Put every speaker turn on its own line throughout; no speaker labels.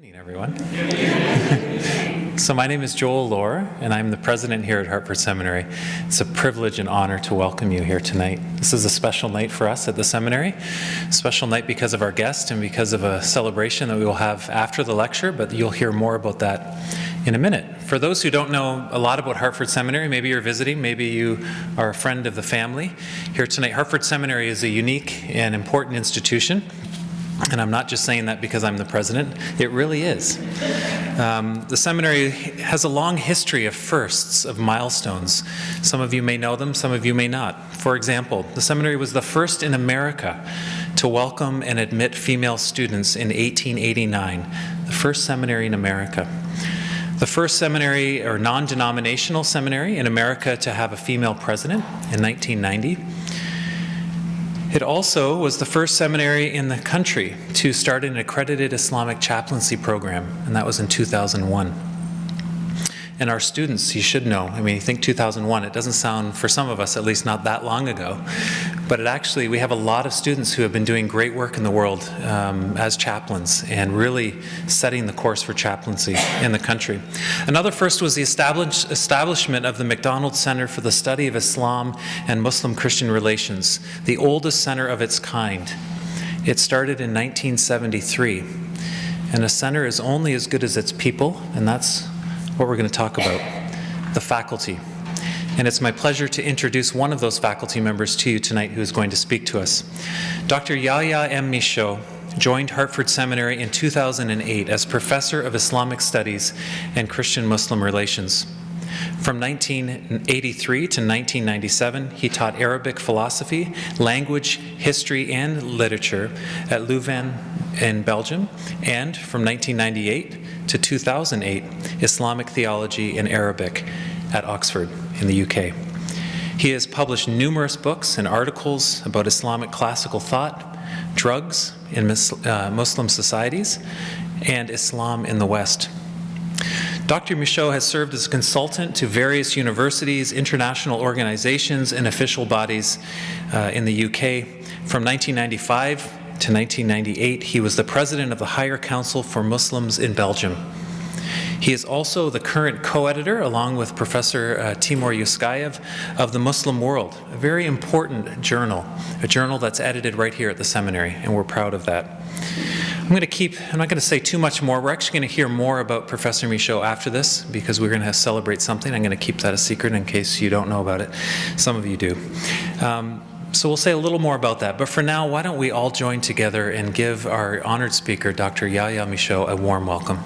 Evening, everyone. So my name is Joel Lohr, and I'm the president here at Hartford Seminary. It's a privilege and honor to welcome you here tonight. This is a special night for us at the seminary. A special night because of our guest and because of a celebration that we will have after the lecture, but you'll hear more about that in a minute. For those who don't know a lot about Hartford Seminary, maybe you're visiting, maybe you are a friend of the family here tonight. Hartford Seminary is a unique and important institution. And I'm not just saying that because I'm the president. It really is. The seminary has a long history of firsts, of milestones. Some of you may know them, some of you may not. For example, the seminary was the first in America to welcome and admit female students in 1889, the first seminary in America. The first seminary, or non-denominational seminary in America to have a female president in 1990. It also was the first seminary in the country to start an accredited Islamic chaplaincy program, and that was in 2001. And our students, you should know, I mean, you think 2001, it doesn't sound, for some of us at least, not that long ago, but we have a lot of students who have been doing great work in the world as chaplains and really setting the course for chaplaincy in the country. Another first was the establishment of the Mcdonald Center for the Study of Islam and Muslim-Christian Relations, the oldest center of its kind. It started in 1973, and a center is only as good as its people, and that's what we're going to talk about, the faculty. And it's my pleasure to introduce one of those faculty members to you tonight who is going to speak to us. Dr. Yahya M. Michot joined Hartford Seminary in 2008 as Professor of Islamic Studies and Christian-Muslim Relations. From 1983 to 1997, he taught Arabic philosophy, language, history, and literature at Leuven in Belgium, and from 1998 to 2008, Islamic theology and Arabic at Oxford in the UK. He has published numerous books and articles about Islamic classical thought, drugs in Muslim societies, and Islam in the West. Dr. Michot has served as a consultant to various universities, international organizations, and official bodies in the UK. From 1995 to 1998, he was the president of the Higher Council for Muslims in Belgium. He is also the current co-editor, along with Professor Timur Yuskayev, of The Muslim World, a very important journal, a journal that's edited right here at the seminary, and we're proud of that. I'm not going to say too much more. We're actually going to hear more about Professor Michot after this, because we're going to celebrate something. I'm going to keep that a secret in case you don't know about it. Some of you do. So we'll say a little more about that. But for now, why don't we all join together and give our honored speaker, Dr. Yahya Michot, a warm welcome.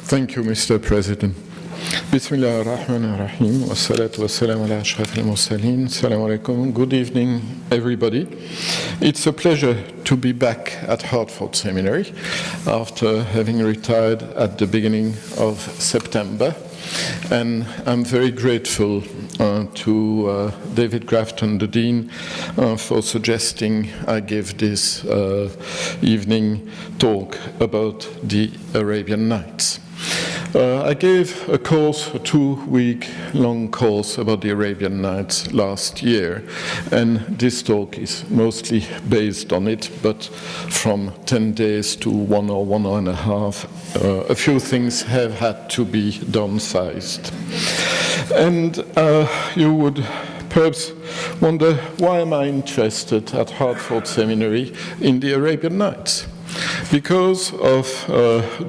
Thank you, Mr. President. Bismillah ar-Rahman ar-Rahim, wa salatu wa salam ala ashraf al-mursaleen. Assalamu alaikum. Good evening, everybody. It's a pleasure to be back at Hartford Seminary after having retired at the beginning of September. And I'm very grateful to David Grafton, the Dean, for suggesting I give this evening talk about the Arabian Nights. I gave a course, a 2-week-long course about the Arabian Nights last year, and this talk is mostly based on it, but from 10 days to 1 or 1.5, a few things have had to be downsized. And you would perhaps wonder, why am I interested at Hartford Seminary in the Arabian Nights? Because of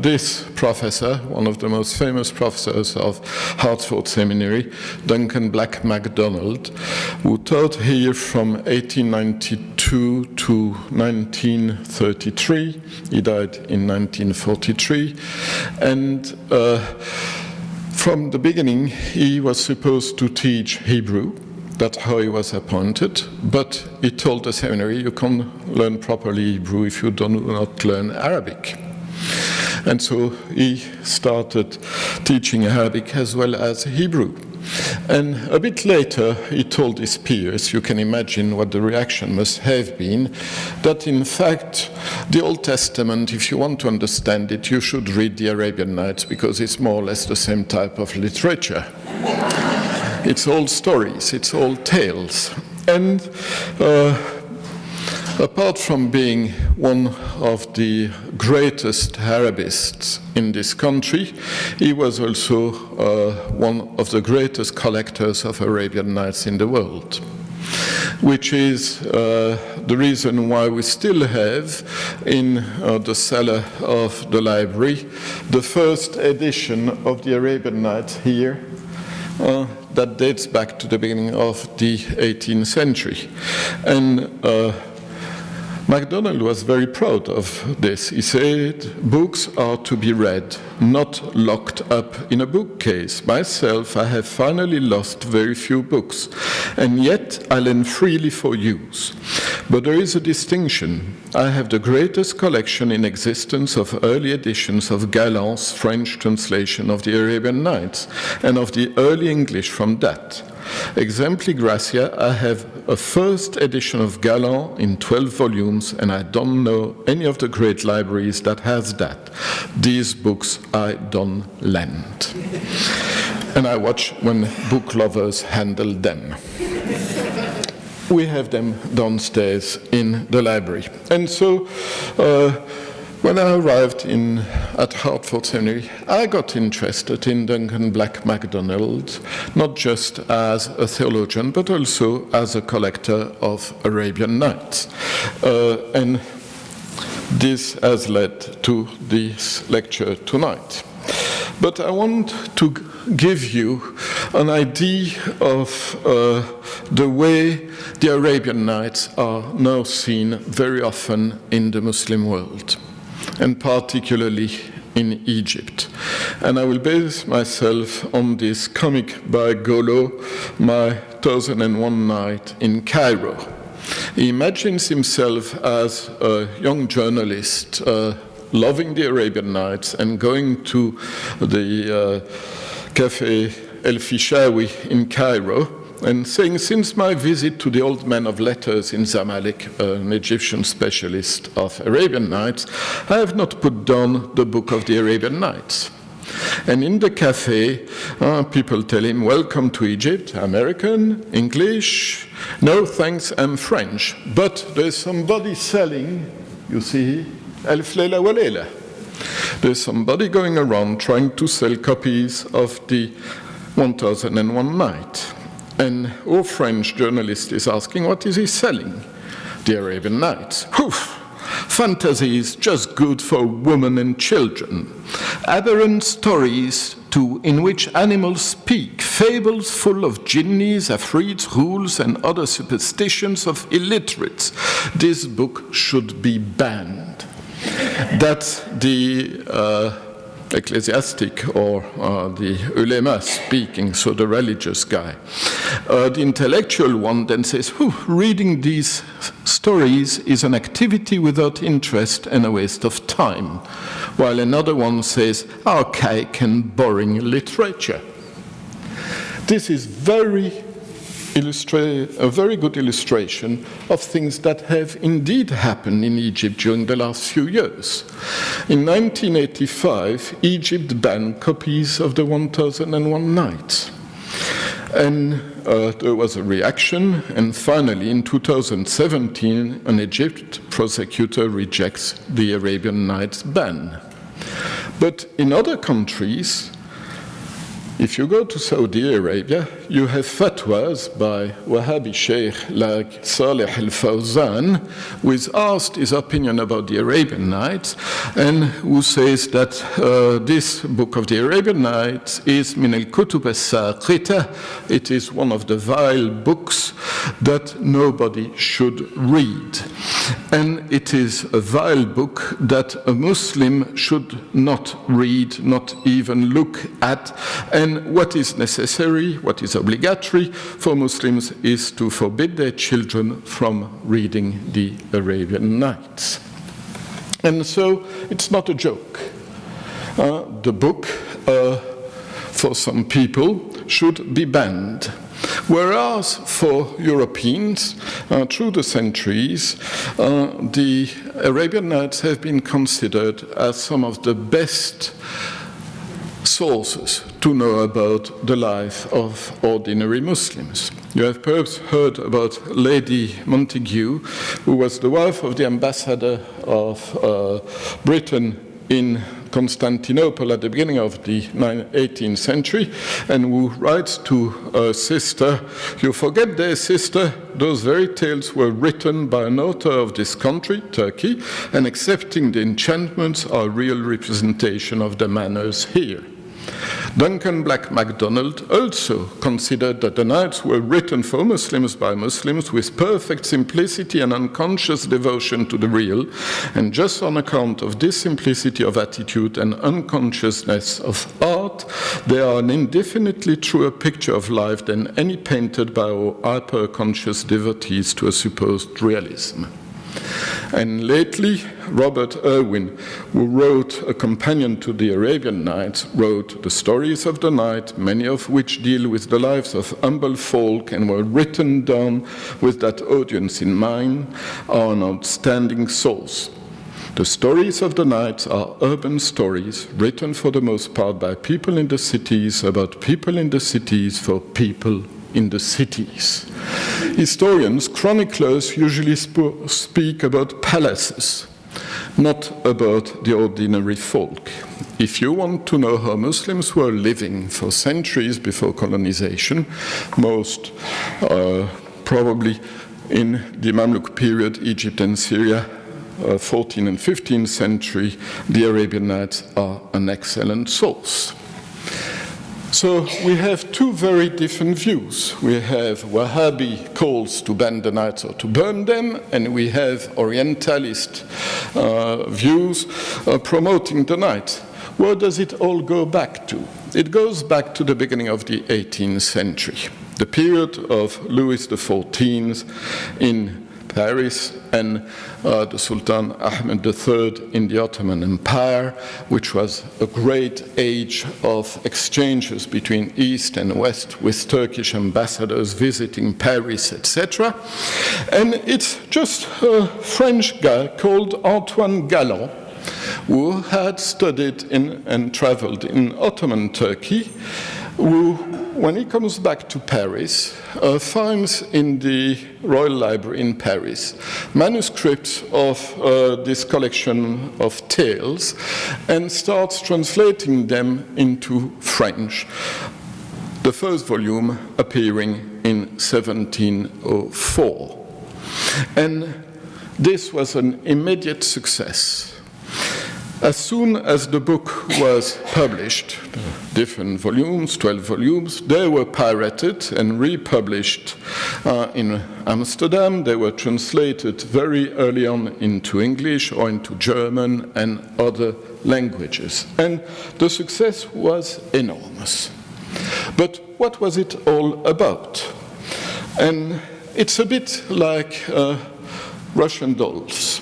this professor, one of the most famous professors of Hartford Seminary, Duncan Black Mcdonald, who taught here from 1892 to 1933. He died in 1943. And from the beginning, he was supposed to teach Hebrew. That's how he was appointed, but he told the seminary, you can't learn properly Hebrew if you do not learn Arabic. And so he started teaching Arabic as well as Hebrew. And a bit later, he told his peers, you can imagine what the reaction must have been, that in fact, the Old Testament, if you want to understand it, you should read the Arabian Nights, because it's more or less the same type of literature. It's all stories, it's all tales. And apart from being one of the greatest Arabists in this country, he was also one of the greatest collectors of Arabian Nights in the world, which is the reason why we still have in the cellar of the library the first edition of the Arabian Nights here that dates back to the beginning of the 18th century. And Mcdonald was very proud of this. He said, books are to be read, not locked up in a bookcase. Myself, I have finally lost very few books, and yet I lend freely for use. But there is a distinction. I have the greatest collection in existence of early editions of Galland's French translation of the Arabian Nights, and of the early English from that. Exempli gratia, I have a first edition of Galland in 12 volumes, and I don't know any of the great libraries that has that. These books I don't lend. And I watch when book lovers handle them. We have them downstairs in the library. And so, when I arrived at Hartford Seminary, I got interested in Duncan Black MacDonald, not just as a theologian, but also as a collector of Arabian Nights. And this has led to this lecture tonight. But I want to give you an idea of the way the Arabian Nights are now seen very often in the Muslim world, and particularly in Egypt. And I will base myself on this comic by Golo, My 1001 Night in Cairo. He imagines himself as a young journalist loving the Arabian Nights and going to the Café El Fishawi in Cairo and saying, since my visit to the old man of letters in Zamalek, an Egyptian specialist of Arabian Nights, I have not put down the book of the Arabian Nights. And in the cafe, people tell him, welcome to Egypt, American, English, no thanks, I'm French. But there's somebody selling, you see, Alf Leila wa Leila. There's somebody going around trying to sell copies of the 1001 Night. And our French journalist is asking, what is he selling? The Arabian Nights. Poof! Fantasy is just good for women and children. Aberrant stories, too, in which animals speak, fables full of jinnis, afrits, rules, and other superstitions of illiterates. This book should be banned. That's the ecclesiastic or the ulema speaking, so the religious guy. The intellectual one then says, reading these stories is an activity without interest and a waste of time, while another one says, archaic and boring literature. This is a very good illustration of things that have indeed happened in Egypt during the last few years. In 1985, Egypt banned copies of the 1001 Nights. And there was a reaction, and finally in 2017, an Egypt prosecutor rejects the Arabian Nights ban. But in other countries, if you go to Saudi Arabia, you have fatwas by Wahhabi sheikh like Saleh al-Fawzan, who is asked his opinion about the Arabian Nights, and who says that this book of the Arabian Nights is min al-kutub as-saqita. It is one of the vile books that nobody should read. And it is a vile book that a Muslim should not read, not even look at. And what is necessary, what is obligatory for Muslims is to forbid their children from reading the Arabian Nights. And so it's not a joke. The book, for some people, should be banned. Whereas for Europeans, through the centuries, the Arabian Nights have been considered as some of the best sources to know about the life of ordinary Muslims. You have perhaps heard about Lady Montagu, who was the wife of the ambassador of Britain in Constantinople at the beginning of the 18th century, and who writes to her sister, "You forget, dear sister, those very tales were written by an author of this country, Turkey, and excepting the enchantments are a real representation of the manners here." Duncan Black Mcdonald also considered that the Nights were written for Muslims by Muslims with perfect simplicity and unconscious devotion to the real, and just on account of this simplicity of attitude and unconsciousness of art, they are an indefinitely truer picture of life than any painted by our hyper-conscious devotees to a supposed realism. And lately, Robert Irwin, who wrote a companion to the Arabian Nights, wrote the stories of the night, many of which deal with the lives of humble folk and were written down with that audience in mind, are an outstanding source. The stories of the night are urban stories, written for the most part by people in the cities, about people in the cities, for people in the cities. Historians, chroniclers usually speak about palaces, not about the ordinary folk. If you want to know how Muslims were living for centuries before colonization, most probably in the Mamluk period, Egypt and Syria, 14th and 15th century, the Arabian Nights are an excellent source. So we have two very different views. We have Wahhabi calls to ban the Nights or to burn them, and we have Orientalist views promoting the Night. Where does it all go back to? It goes back to the beginning of the 18th century, the period of Louis XIV in Paris and the Sultan Ahmed III in the Ottoman Empire, which was a great age of exchanges between East and West with Turkish ambassadors visiting Paris, etc. And it's just a French guy called Antoine Galland, who had studied and traveled in Ottoman Turkey, who, when he comes back to Paris, finds in the Royal Library in Paris manuscripts of this collection of tales and starts translating them into French. The first volume appearing in 1704. And this was an immediate success. As soon as the book was published, different volumes, 12 volumes, they were pirated and republished in Amsterdam. They were translated very early on into English or into German and other languages. And the success was enormous. But what was it all about? And it's a bit like Russian dolls.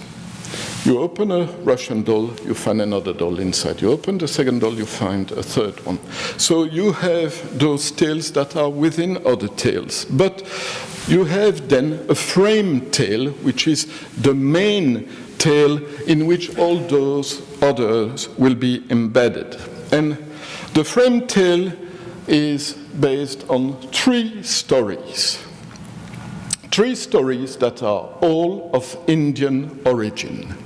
You open a Russian doll, you find another doll inside. You open the second doll, you find a third one. So you have those tales that are within other tales. But you have then a frame tale, which is the main tale in which all those others will be embedded. And the frame tale is based on three stories. Three stories that are all of Indian origin.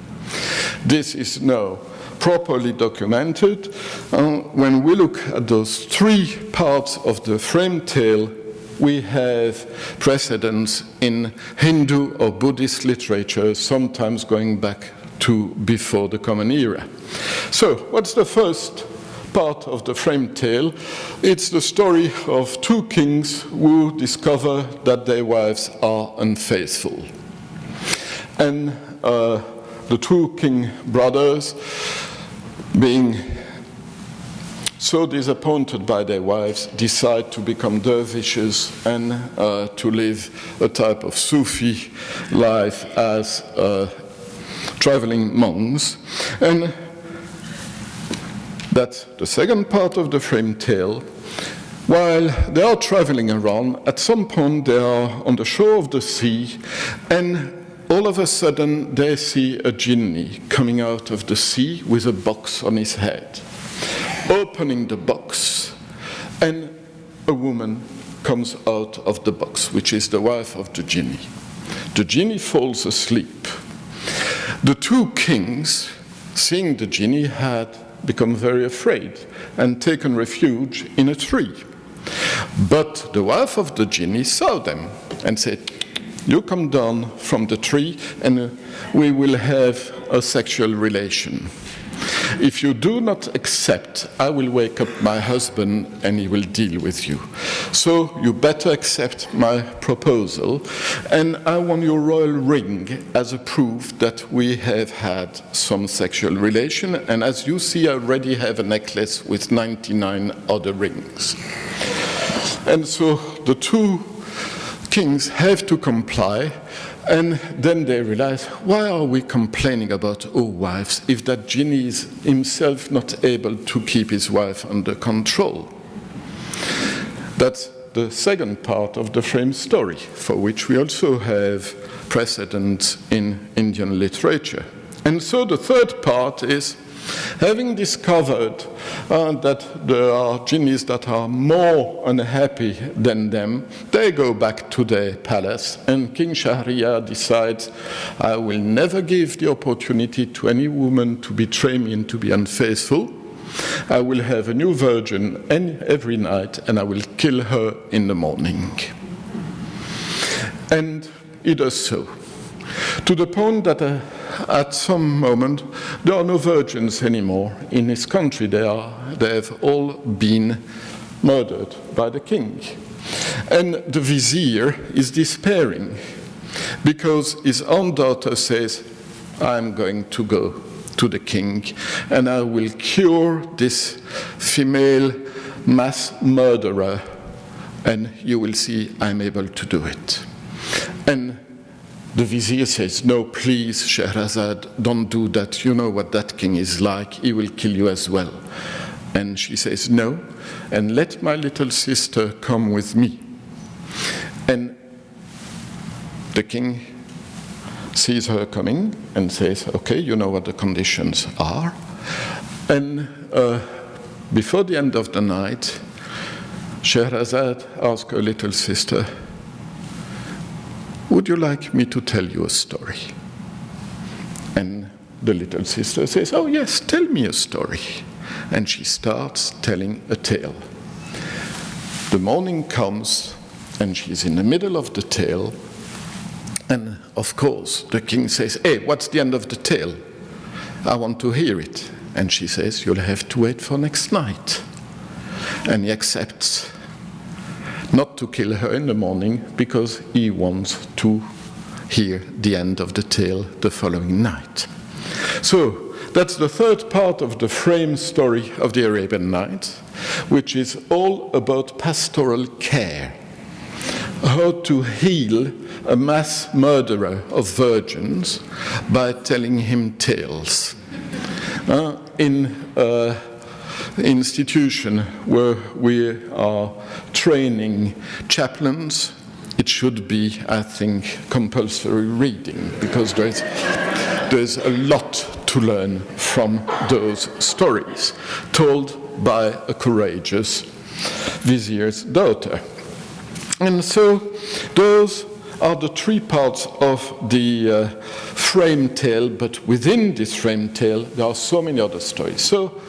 This is now properly documented. When we look at those three parts of the frame tale, we have precedents in Hindu or Buddhist literature, sometimes going back to before the Common Era. So, what's the first part of the frame tale? It's the story of two kings who discover that their wives are unfaithful. And the two king brothers, being so disappointed by their wives, decide to become dervishes and to live a type of Sufi life as traveling monks. And that's the second part of the frame tale. While they are traveling around, at some point they are on the shore of the sea, and all of a sudden they see a genie coming out of the sea with a box on his head. opening the box, and a woman comes out of the box, which is the wife of the genie. The genie falls asleep. The two kings, seeing the genie, had become very afraid and taken refuge in a tree. But the wife of the genie saw them and said, "You come down from the tree and we will have a sexual relation. If you do not accept, I will wake up my husband and he will deal with you. So you better accept my proposal, and I want your royal ring as a proof that we have had some sexual relation. And as you see, I already have a necklace with 99 other rings." And so the two kings have to comply. And then they realize, why are we complaining about our wives if that genie is himself not able to keep his wife under control? That's the second part of the frame story, for which we also have precedent in Indian literature. And so the third part is, having discovered that there are genies that are more unhappy than them, they go back to their palace, and King Shahryar decides, I will never give the opportunity to any woman to betray me and to be unfaithful. I will have a new virgin every night, and I will kill her in the morning. And he does so, to the point that at some moment, there are no virgins anymore in his country. They have all been murdered by the king. And the vizier is despairing because his own daughter says, I'm going to go to the king and I will cure this female mass murderer, and you will see I'm able to do it. And the vizier says, no, please, Shahrazad, don't do that. You know what that king is like. He will kill you as well. And she says, no, and let my little sister come with me. And the king sees her coming and says, okay, you know what the conditions are. And before the end of the night, Shahrazad asks her little sister, would you like me to tell you a story? And the little sister says, oh yes, tell me a story. And she starts telling a tale. The morning comes, and she's in the middle of the tale. And of course, the king says, hey, what's the end of the tale? I want to hear it. And she says, you'll have to wait for next night. And he accepts not to kill her in the morning because he wants to hear the end of the tale the following night. So that's the third part of the frame story of the Arabian Nights, which is all about pastoral care, how to heal a mass murderer of virgins by telling him tales. In institution where we are training chaplains, it should be, I think, compulsory reading, because there's a lot to learn from those stories told by a courageous vizier's daughter. And so those are the three parts of the frame tale, but within this frame tale there are so many other stories. So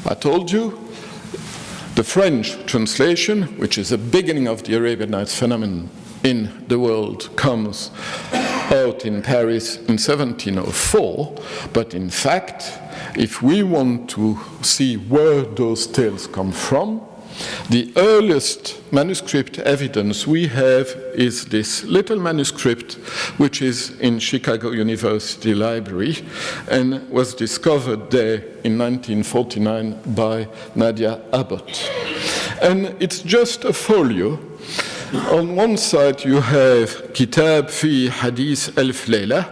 I told you, the French translation, which is the beginning of the Arabian Nights phenomenon in the world, comes out in Paris in 1704. But in fact, if we want to see where those tales come from, the earliest manuscript evidence we have is this little manuscript, which is in Chicago University Library and was discovered there in 1949 by Nadia Abbott. And it's just a folio. On one side you have Kitab fi Hadith Alf Layla,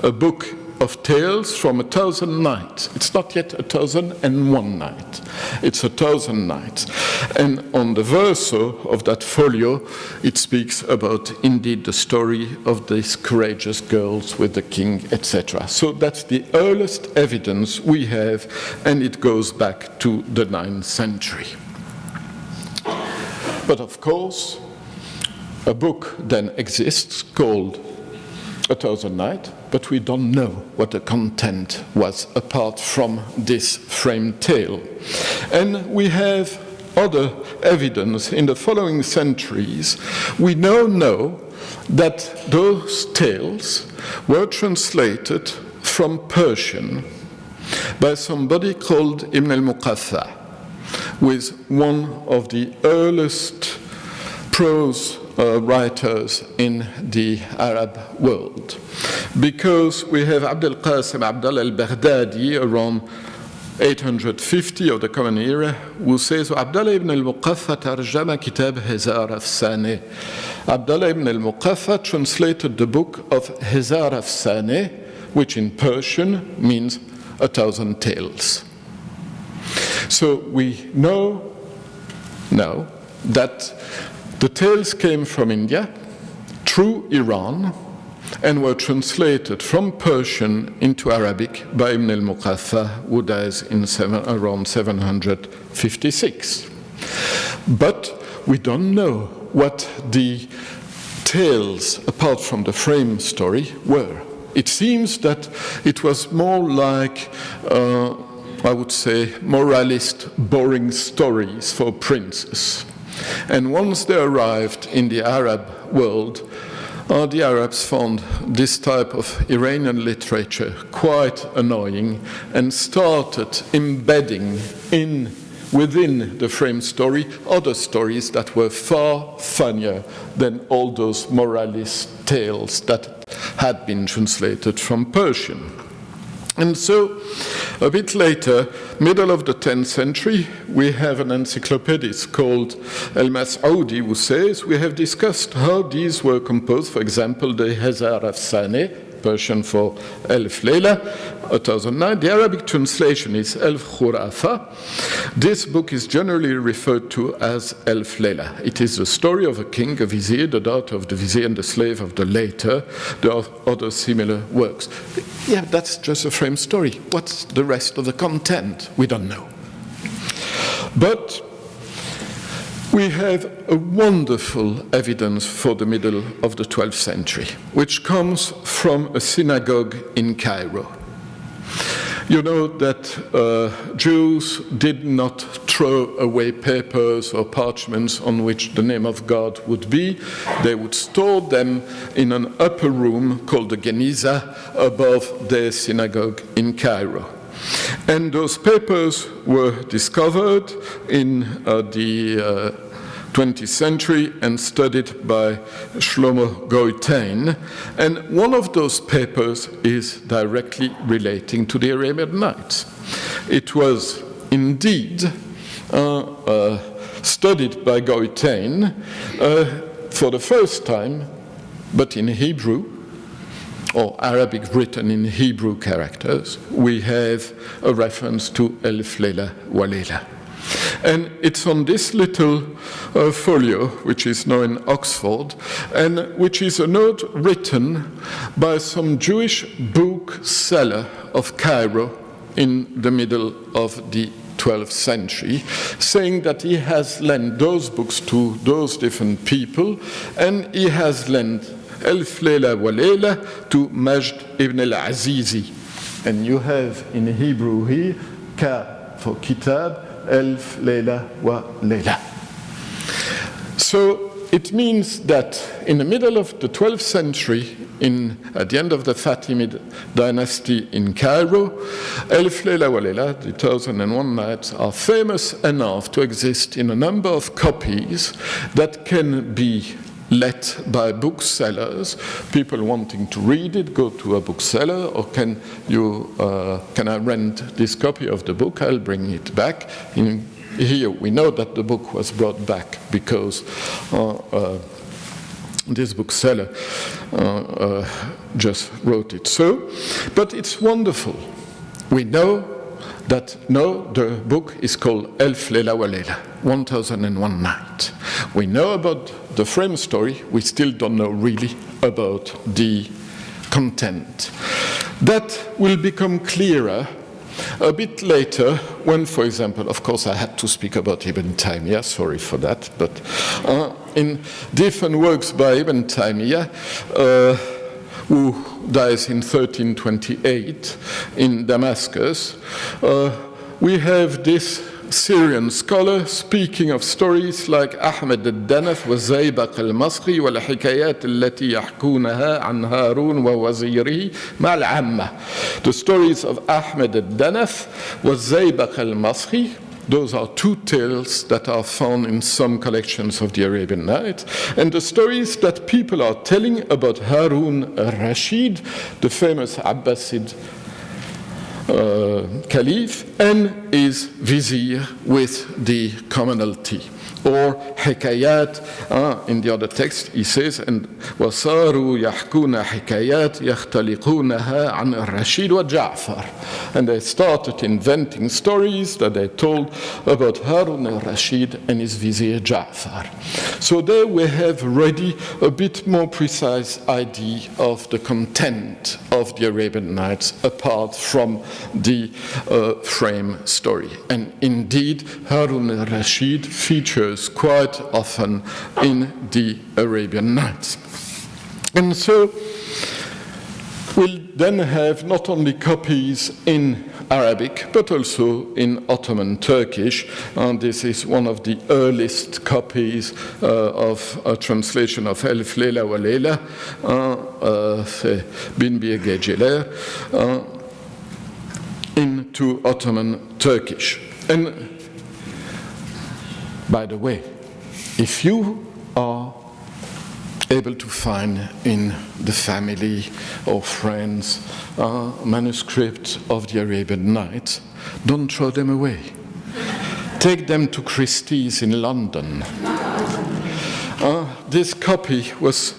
a book of tales from 1,000 nights. It's not yet 1,001 night. It's 1,000 nights. And on the verso of that folio, it speaks about, indeed, the story of these courageous girls with the king, etc. So that's the earliest evidence we have, and it goes back to the 9th century. But of course, a book then exists called 1,000 Nights, but we don't know what the content was apart from this framed tale. And we have other evidence in the following centuries. We now know that those tales were translated from Persian by somebody called Ibn al-Muqaffa, who is one of the earliest prose writers in the Arab world. Because we have Abdul Qasim Abdullah al-Baghdadi around 850 of the Common Era, who says, Abdullah ibn al-Muqaffa tarjama kitab Hizar Afsane. Abdullah ibn al-Muqaffa translated the book of Hizar Afsane, which in Persian means 1,000 tales. So we know now that the tales came from India, through Iran, and were translated from Persian into Arabic by Ibn al-Muqaffa, who dies in around 756. But we don't know what the tales, apart from the frame story, were. It seems that it was more like, I would say, moralist, boring stories for princes. And once they arrived in the Arab world, the Arabs found this type of Iranian literature quite annoying and started embedding within the frame story other stories that were far funnier than all those moralist tales that had been translated from Persian. And so, a bit later, middle of the 10th century, we have an encyclopedist called Al-Mas'oudi who says, we have discussed how these were composed, for example, the Hizar Afsane, Persian for Elf Layla, 1009. The Arabic translation is Elf Khurafa. This book is generally referred to as Elf Layla. It is the story of a king, a vizier, the daughter of the vizier, and the slave of the later. There are other similar works. Yeah, that's just a frame story. What's the rest of the content? We don't know. But we have a wonderful evidence for the middle of the 12th century, which comes from a synagogue in Cairo. You know that Jews did not throw away papers or parchments on which the name of God would be. They would store them in an upper room called the Geniza above their synagogue in Cairo. And those papers were discovered in the 20th century and studied by Shlomo Goitein. And one of those papers is directly relating to the Arabian Nights. It was indeed studied by Goitein for the first time, but in Hebrew, or Arabic written in Hebrew characters. We have a reference to Elf Layla wa Layla. And it's on this little folio, which is now in Oxford, and which is a note written by some Jewish bookseller of Cairo in the middle of the 12th century, saying that he has lent those books to those different people, and he has lent Elf Layla wa Layla to Majd ibn al-Azizi. And you have in Hebrew here, Ka for Kitab, Elf Layla wa Layla. So it means that in the middle of the 12th century, at the end of the Fatimid dynasty in Cairo, Elf Layla wa Layla, the 1001 Nights, are famous enough to exist in a number of copies that can be let by booksellers. People wanting to read it go to a bookseller, or can I rent this copy of the book? I'll bring it back. Here we know that the book was brought back because this bookseller just wrote it so. But it's wonderful. We know that now the book is called Elf Lela wa Lela, 1001 Night. We know about the frame story, we still don't know really about the content. That will become clearer a bit later when, for example, of course I had to speak about Ibn Taymiyyah, sorry for that, but in different works by Ibn Taymiyyah, who dies in 1328 in Damascus, we have this Syrian scholar speaking of stories like Ahmed al-Danaf wa Zaybaq al-Masri wa al-Hikayat allati yahkunaha an Harun wa wazirihi ma'al amma. The stories of Ahmed al-Danaf wa Zaybaq al-Masri. Those are two tales that are found in some collections of the Arabian Nights, and the stories that people are telling about Harun al-Rashid, the famous Abbasid Caliph, and his vizier with the commonalty. Or Hikayat, in the other text, he says, and وَصَارُوا يَحْكُونَ حِكَيَاتْ يَخْتَلِقُونَهَا عَنْ الرَّشِيدِ وَجَعْفَرِ. And they started inventing stories that they told about Harun al-Rashid and his vizier Ja'far. So there we have already a bit more precise idea of the content of the Arabian Nights apart from the frame story. And indeed, Harun al-Rashid features quite often in the Arabian Nights. And so we'll then have not only copies in Arabic, but also in Ottoman Turkish. And this is one of the earliest copies of a translation of Elf Lela wa Lela, Bin Bir Geceler, into Ottoman Turkish. And by the way, if you are able to find in the family or friends manuscripts of the Arabian Nights, don't throw them away. Take them to Christie's in London. This copy was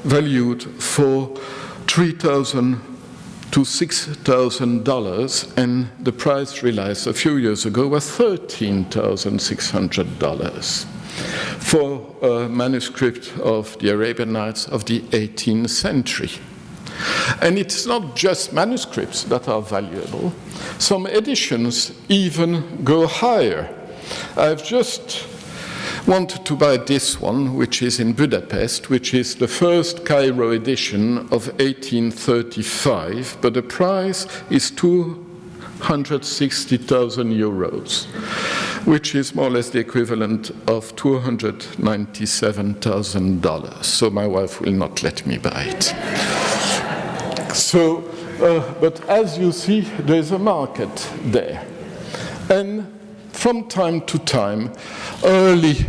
valued for $3,000 to $6,000, and the price realized a few years ago was $13,600 for a manuscript of the Arabian Nights of the 18th century. And it's not just manuscripts that are valuable. Some editions even go higher. I've just wanted to buy this one, which is in Budapest, which is the first Cairo edition of 1835, but the price is 260,000 euros, which is more or less the equivalent of $297,000. So my wife will not let me buy it. So, but as you see, there's a market there. And from time to time, early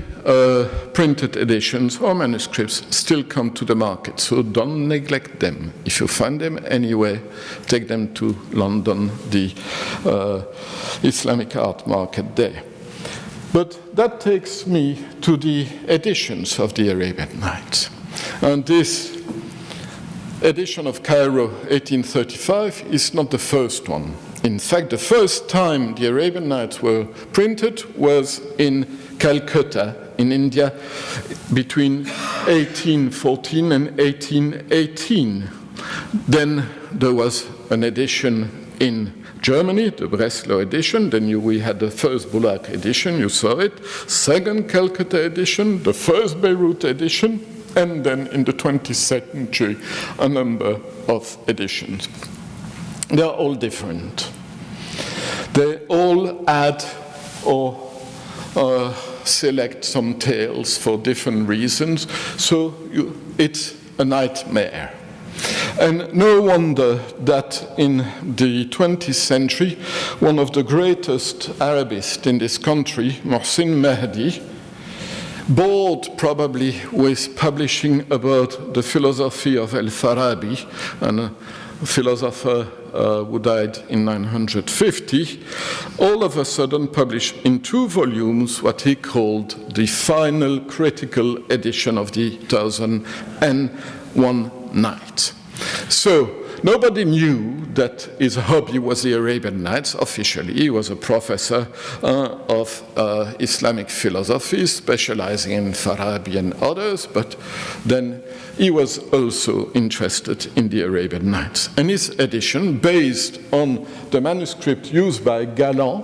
printed editions or manuscripts still come to the market, so don't neglect them. If you find them anywhere, take them to London, the Islamic art market there. But that takes me to the editions of the Arabian Nights. And this edition of Cairo 1835 is not the first one. In fact, the first time the Arabian Nights were printed was in Calcutta, in India, between 1814 and 1818. Then there was an edition in Germany, the Breslau edition. Then we had the first Bulak edition, you saw it. Second Calcutta edition, the first Beirut edition, and then in the 20th century, a number of editions. They are all different. They all add or select some tales for different reasons, so it's a nightmare. And no wonder that in the 20th century, one of the greatest Arabists in this country, Mohsin Mahdi, bored probably with publishing about the philosophy of Al-Farabi, and philosopher who died in 950, all of a sudden published in 2 volumes what he called the final critical edition of the 1001 Night. So nobody knew that his hobby was the Arabian Nights officially. He was a professor of Islamic philosophy, specializing in Farabi and others, but then he was also interested in the Arabian Nights. And his edition, based on the manuscript used by Galland,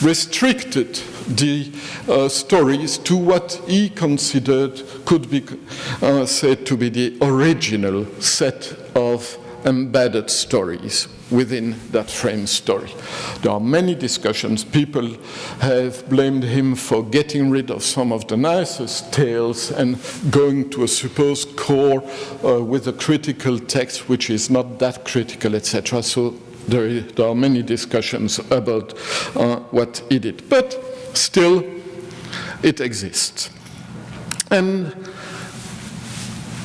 restricted the stories to what he considered could be said to be the original set of embedded stories within that frame story. There are many discussions. People have blamed him for getting rid of some of the nicest tales and going to a supposed core with a critical text which is not that critical, etc. So there are many discussions about what he did. But still, it exists. And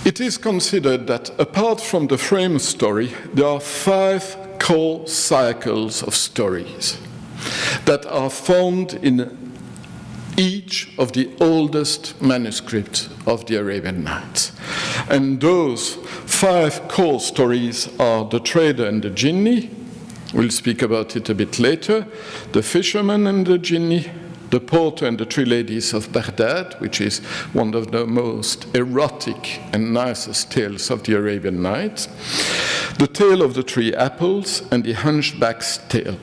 it is considered that apart from the frame story, there are 5 core cycles of stories that are found in each of the oldest manuscripts of the Arabian Nights. And those 5 core stories are the trader and the jinni. We'll speak about it a bit later. The fisherman and the jinni. The Porter and the 3 Ladies of Baghdad, which is one of the most erotic and nicest tales of the Arabian Nights. The Tale of the 3 Apples and the Hunchback's Tale.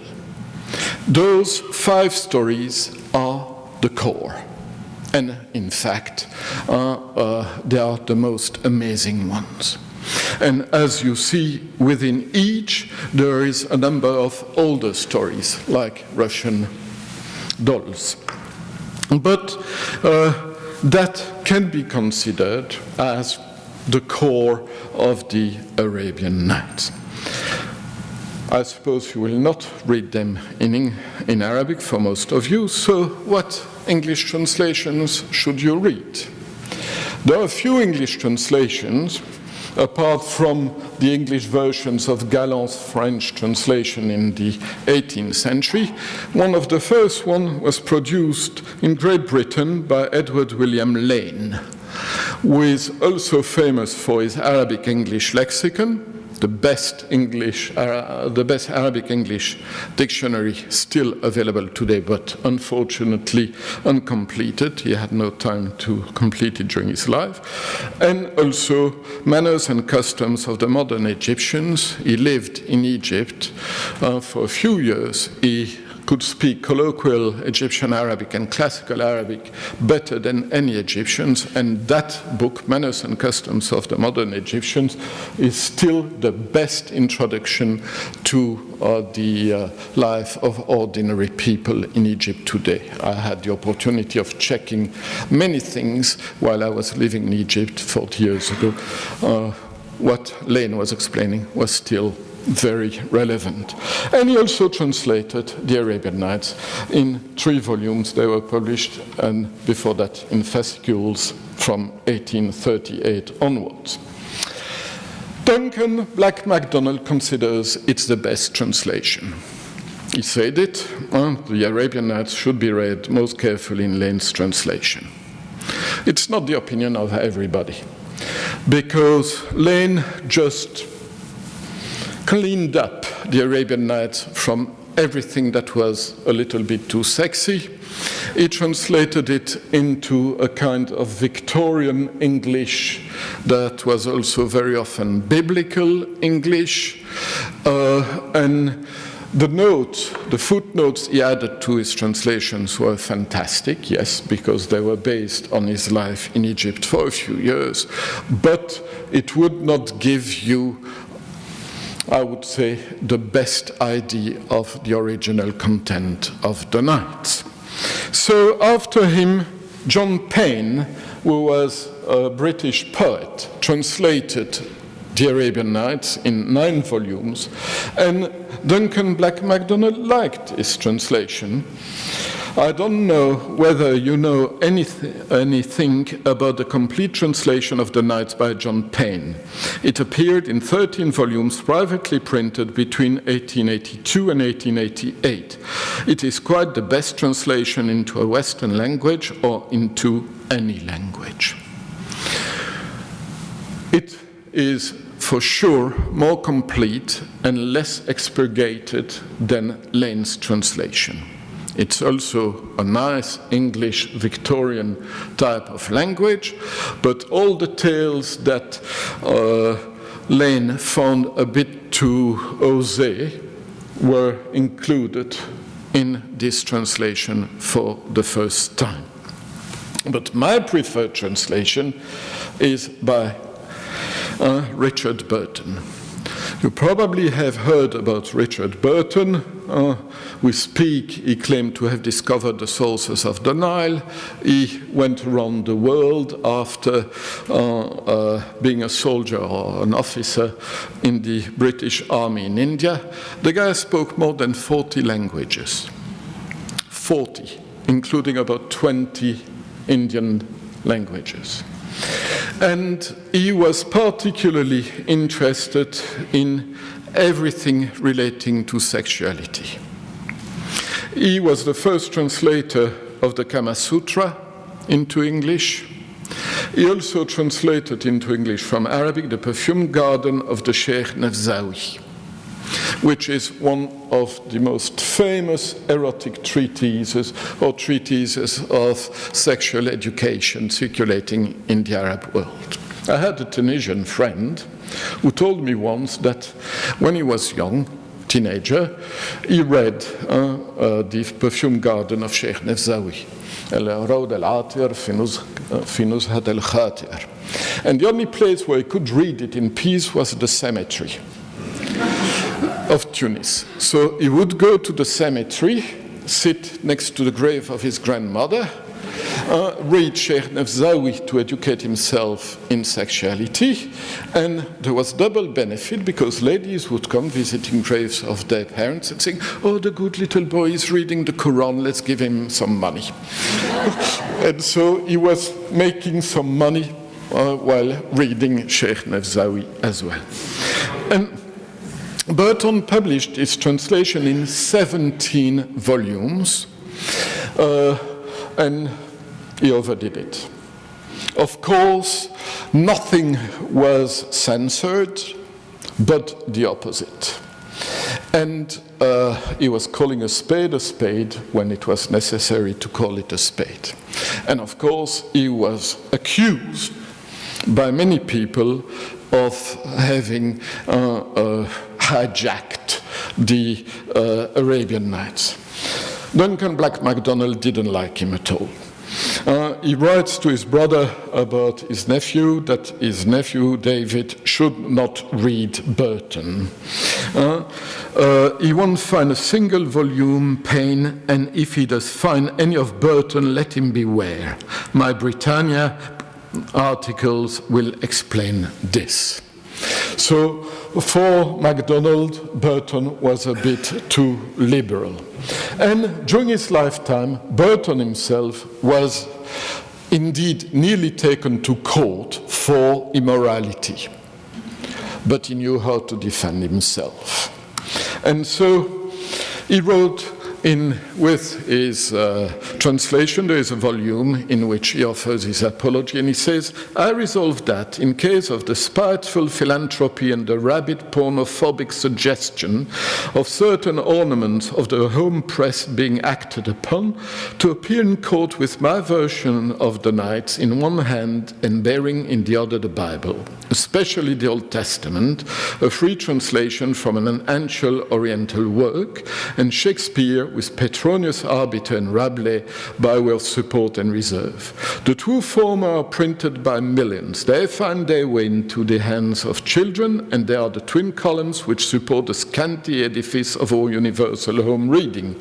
Those 5 stories are the core. And in fact, they are the most amazing ones. And as you see, within each, there is a number of older stories, like Russian dolls. But that can be considered as the core of the Arabian Nights. I suppose you will not read them in Arabic for most of you, so what English translations should you read? There are a few English translations, apart from the English versions of Galland's French translation in the 18th century. One of the first one was produced in Great Britain by Edward William Lane, who is also famous for his Arabic English lexicon, the best Arabic English dictionary still available today, but unfortunately uncompleted. He had no time to complete it during his life. And also Manners and Customs of the Modern Egyptians. He lived in Egypt for a few years. He could speak colloquial Egyptian Arabic and classical Arabic better than any Egyptians, and that book, Manners and Customs of the Modern Egyptians, is still the best introduction to the life of ordinary people in Egypt today. I had the opportunity of checking many things while I was living in Egypt 40 years ago. What Lane was explaining was still very relevant. And he also translated the Arabian Nights in 3 volumes. They were published, and before that in fascicules from 1838 onwards. Duncan Black McDonald considers it's the best translation. He said it, the Arabian Nights should be read most carefully in Lane's translation. It's not the opinion of everybody, because Lane just cleaned up the Arabian Nights from everything that was a little bit too sexy. He translated it into a kind of Victorian English that was also very often biblical English. And the footnotes he added to his translations were fantastic, yes, because they were based on his life in Egypt for a few years. But it would not give you, I would say, the best idea of the original content of the Nights. So after him, John Payne, who was a British poet, translated the Arabian Nights in 9 volumes, and Duncan Black MacDonald liked his translation. I don't know whether you know anything about the complete translation of the Nights by John Payne. It appeared in 13 volumes privately printed between 1882 and 1888. It is quite the best translation into a Western language or into any language. It is for sure more complete and less expurgated than Lane's translation. It's also a nice English Victorian type of language, but all the tales that Lane found a bit too osé were included in this translation for the first time. But my preferred translation is by Richard Burton. You probably have heard about Richard Burton. We speak, he claimed to have discovered the sources of the Nile. He went around the world after being a soldier or an officer in the British Army in India. The guy spoke more than 40 languages. 40, including about 20 Indian languages. And he was particularly interested in everything relating to sexuality. He was the first translator of the Kama Sutra into English. He also translated into English from Arabic the Perfume Garden of the Sheikh Nafzawi, which is one of the most famous erotic treatises or treatises of sexual education circulating in the Arab world. I had a Tunisian friend who told me once that when he was young, teenager, he read the Perfume Garden of Sheikh Nafzawi. And the only place where he could read it in peace was the cemetery of Tunis. So he would go to the cemetery, sit next to the grave of his grandmother, read Sheikh Nafzawi to educate himself in sexuality, and there was double benefit because ladies would come visiting graves of their parents and saying, "Oh, the good little boy is reading the Quran, let's give him some money." And so he was making some money while reading Sheikh Nafzawi as well. And Burton published his translation in 17 volumes, and he overdid it. Of course, nothing was censored, but the opposite. And he was calling a spade when it was necessary to call it a spade. And of course, he was accused by many people of having hijacked the Arabian Nights. Duncan Black Mcdonald didn't like him at all. He writes to his brother about his nephew that his nephew David should not read Burton. He won't find a single volume Payne, and if he does find any of Burton, let him beware. My Britannia articles will explain this. So for MacDonald, Burton was a bit too liberal. And during his lifetime, Burton himself was indeed nearly taken to court for immorality. But he knew how to defend himself. And so he wrote with his translation, there is a volume in which he offers his apology, and he says, "I resolve that, in case of the spiteful philanthropy and the rabid pornophobic suggestion of certain ornaments of the home press being acted upon, to appear in court with my version of the Nights in one hand and bearing in the other the Bible, especially the Old Testament, a free translation from an ancient Oriental work, and Shakespeare with Petronius Arbiter and Rabelais by way of support and reserve. The two former are printed by millions. They find their way into the hands of children, and they are the twin columns which support the scanty edifice of our universal home reading.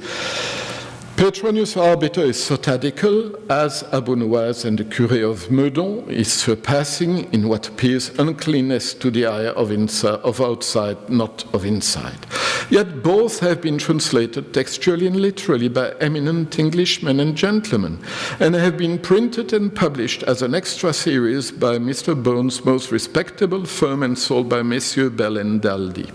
Petronius' arbiter is sotadical, as Abu-Nuwas and the Curé of Meudon is surpassing in what appears uncleanness to the eye of outside, not of inside. Yet both have been translated textually and literally by eminent Englishmen and gentlemen, and have been printed and published as an extra series by Mr. Bone's most respectable firm and sold by Messieurs Bell and Daldy.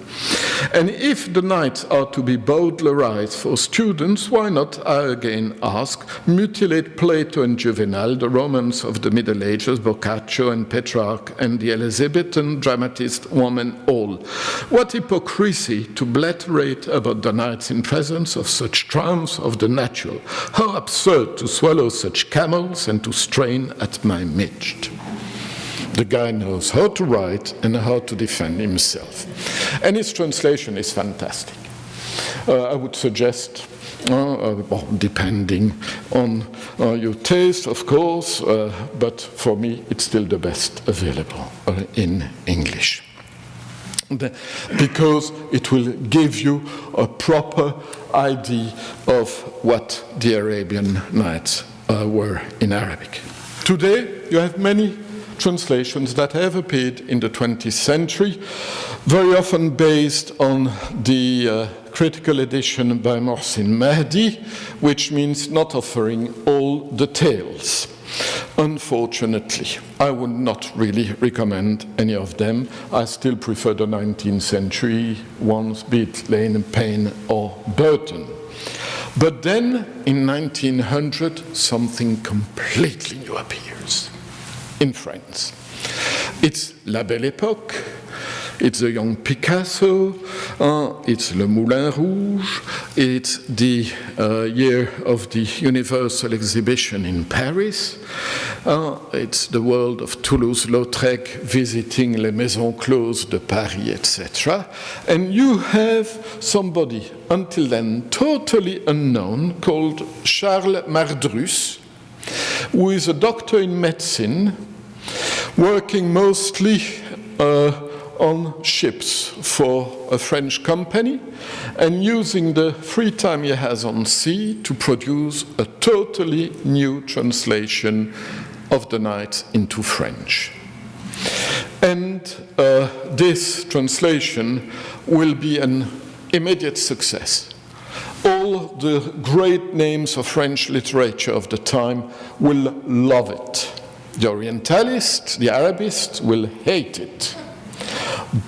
And if the nights are to be Baudelarized for students, why not, I again ask, mutilate Plato and Juvenal, the Romans of the Middle Ages, Boccaccio and Petrarch, and the Elizabethan dramatist woman all? What hypocrisy to blatterate about the nights in presence of such triumphs of the natural. How absurd to swallow such camels and to strain at my midst. The guy knows how to write and how to defend himself. And his translation is fantastic. I would suggest, depending on your taste, of course, but for me it's still the best available in English. Because it will give you a proper idea of what the Arabian Nights were in Arabic. Today you have many translations that have appeared in the 20th century, very often based on the critical edition by Mohsin Mahdi, which means not offering all the tales. Unfortunately, I would not really recommend any of them. I still prefer the 19th century ones, be it Lane, Payne, or Burton. But then, in 1900, something completely new appears in France. It's La Belle Epoque, it's the young Picasso, it's Le Moulin Rouge, it's the year of the Universal Exhibition in Paris, it's the world of Toulouse-Lautrec visiting les Maisons Closes de Paris, etc. And you have somebody, until then totally unknown, called Charles Mardrus, who is a doctor in medicine, working mostly on ships for a French company and using the free time he has on sea to produce a totally new translation of the night into French. And this translation will be an immediate success. All the great names of French literature of the time will love it. The Orientalists, the Arabists will hate it,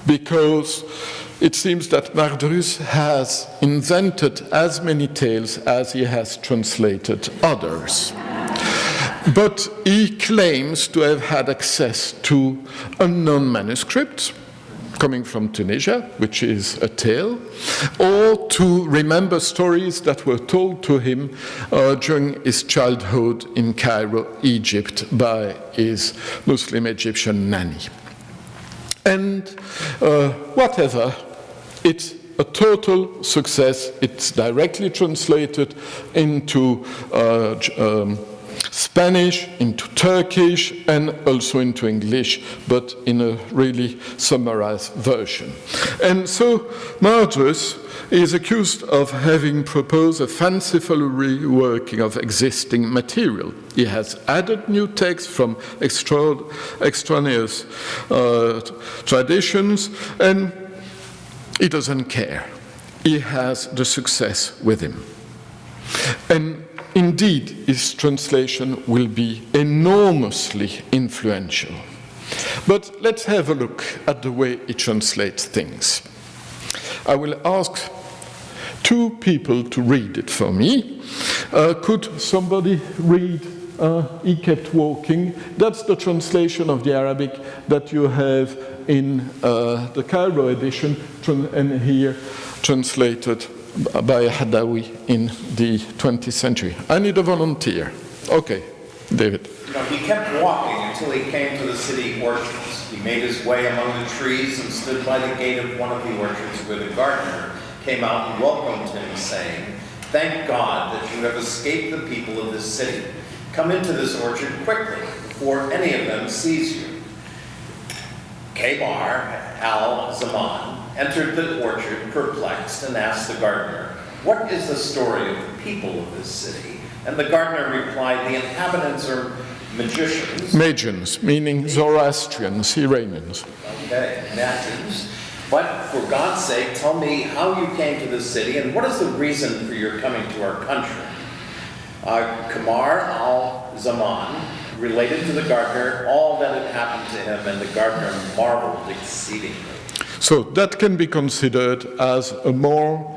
because it seems that Mardrus has invented as many tales as he has translated others. But he claims to have had access to unknown manuscripts coming from Tunisia, which is a tale, or to remember stories that were told to him during his childhood in Cairo, Egypt, by his Muslim Egyptian nanny. And whatever, it's a total success. It's directly translated into Spanish, into Turkish, and also into English, but in a really summarized version. And so Mardrus is accused of having proposed a fanciful reworking of existing material. He has added new texts from extraneous traditions, and he doesn't care. He has the success with him. And indeed, his translation will be enormously influential. But let's have a look at the way he translates things. I will ask two people to read it for me. Could somebody read He Kept Walking? That's the translation of the Arabic that you have in the Cairo edition, and here translated by Hadawi in the 20th century. I need a volunteer. Okay, David.
He kept walking until he came to the city orchards. He made his way among the trees and stood by the gate of one of the orchards, where the gardener came out and welcomed him, saying, "Thank God that you have escaped the people of this city. Come into this orchard quickly, before any of them sees you." Kamar al-Zaman entered the orchard perplexed and asked the gardener, "What is the story of the people of this city?" And the gardener replied, "The inhabitants are magicians."
Magians, meaning Zoroastrians, Iranians.
Okay, Magians. "But for God's sake, tell me how you came to this city and what is the reason for your coming to our country?" Kamar al-Zaman related to the gardener all that had happened to him, and the gardener marveled exceedingly.
So that can be considered as a more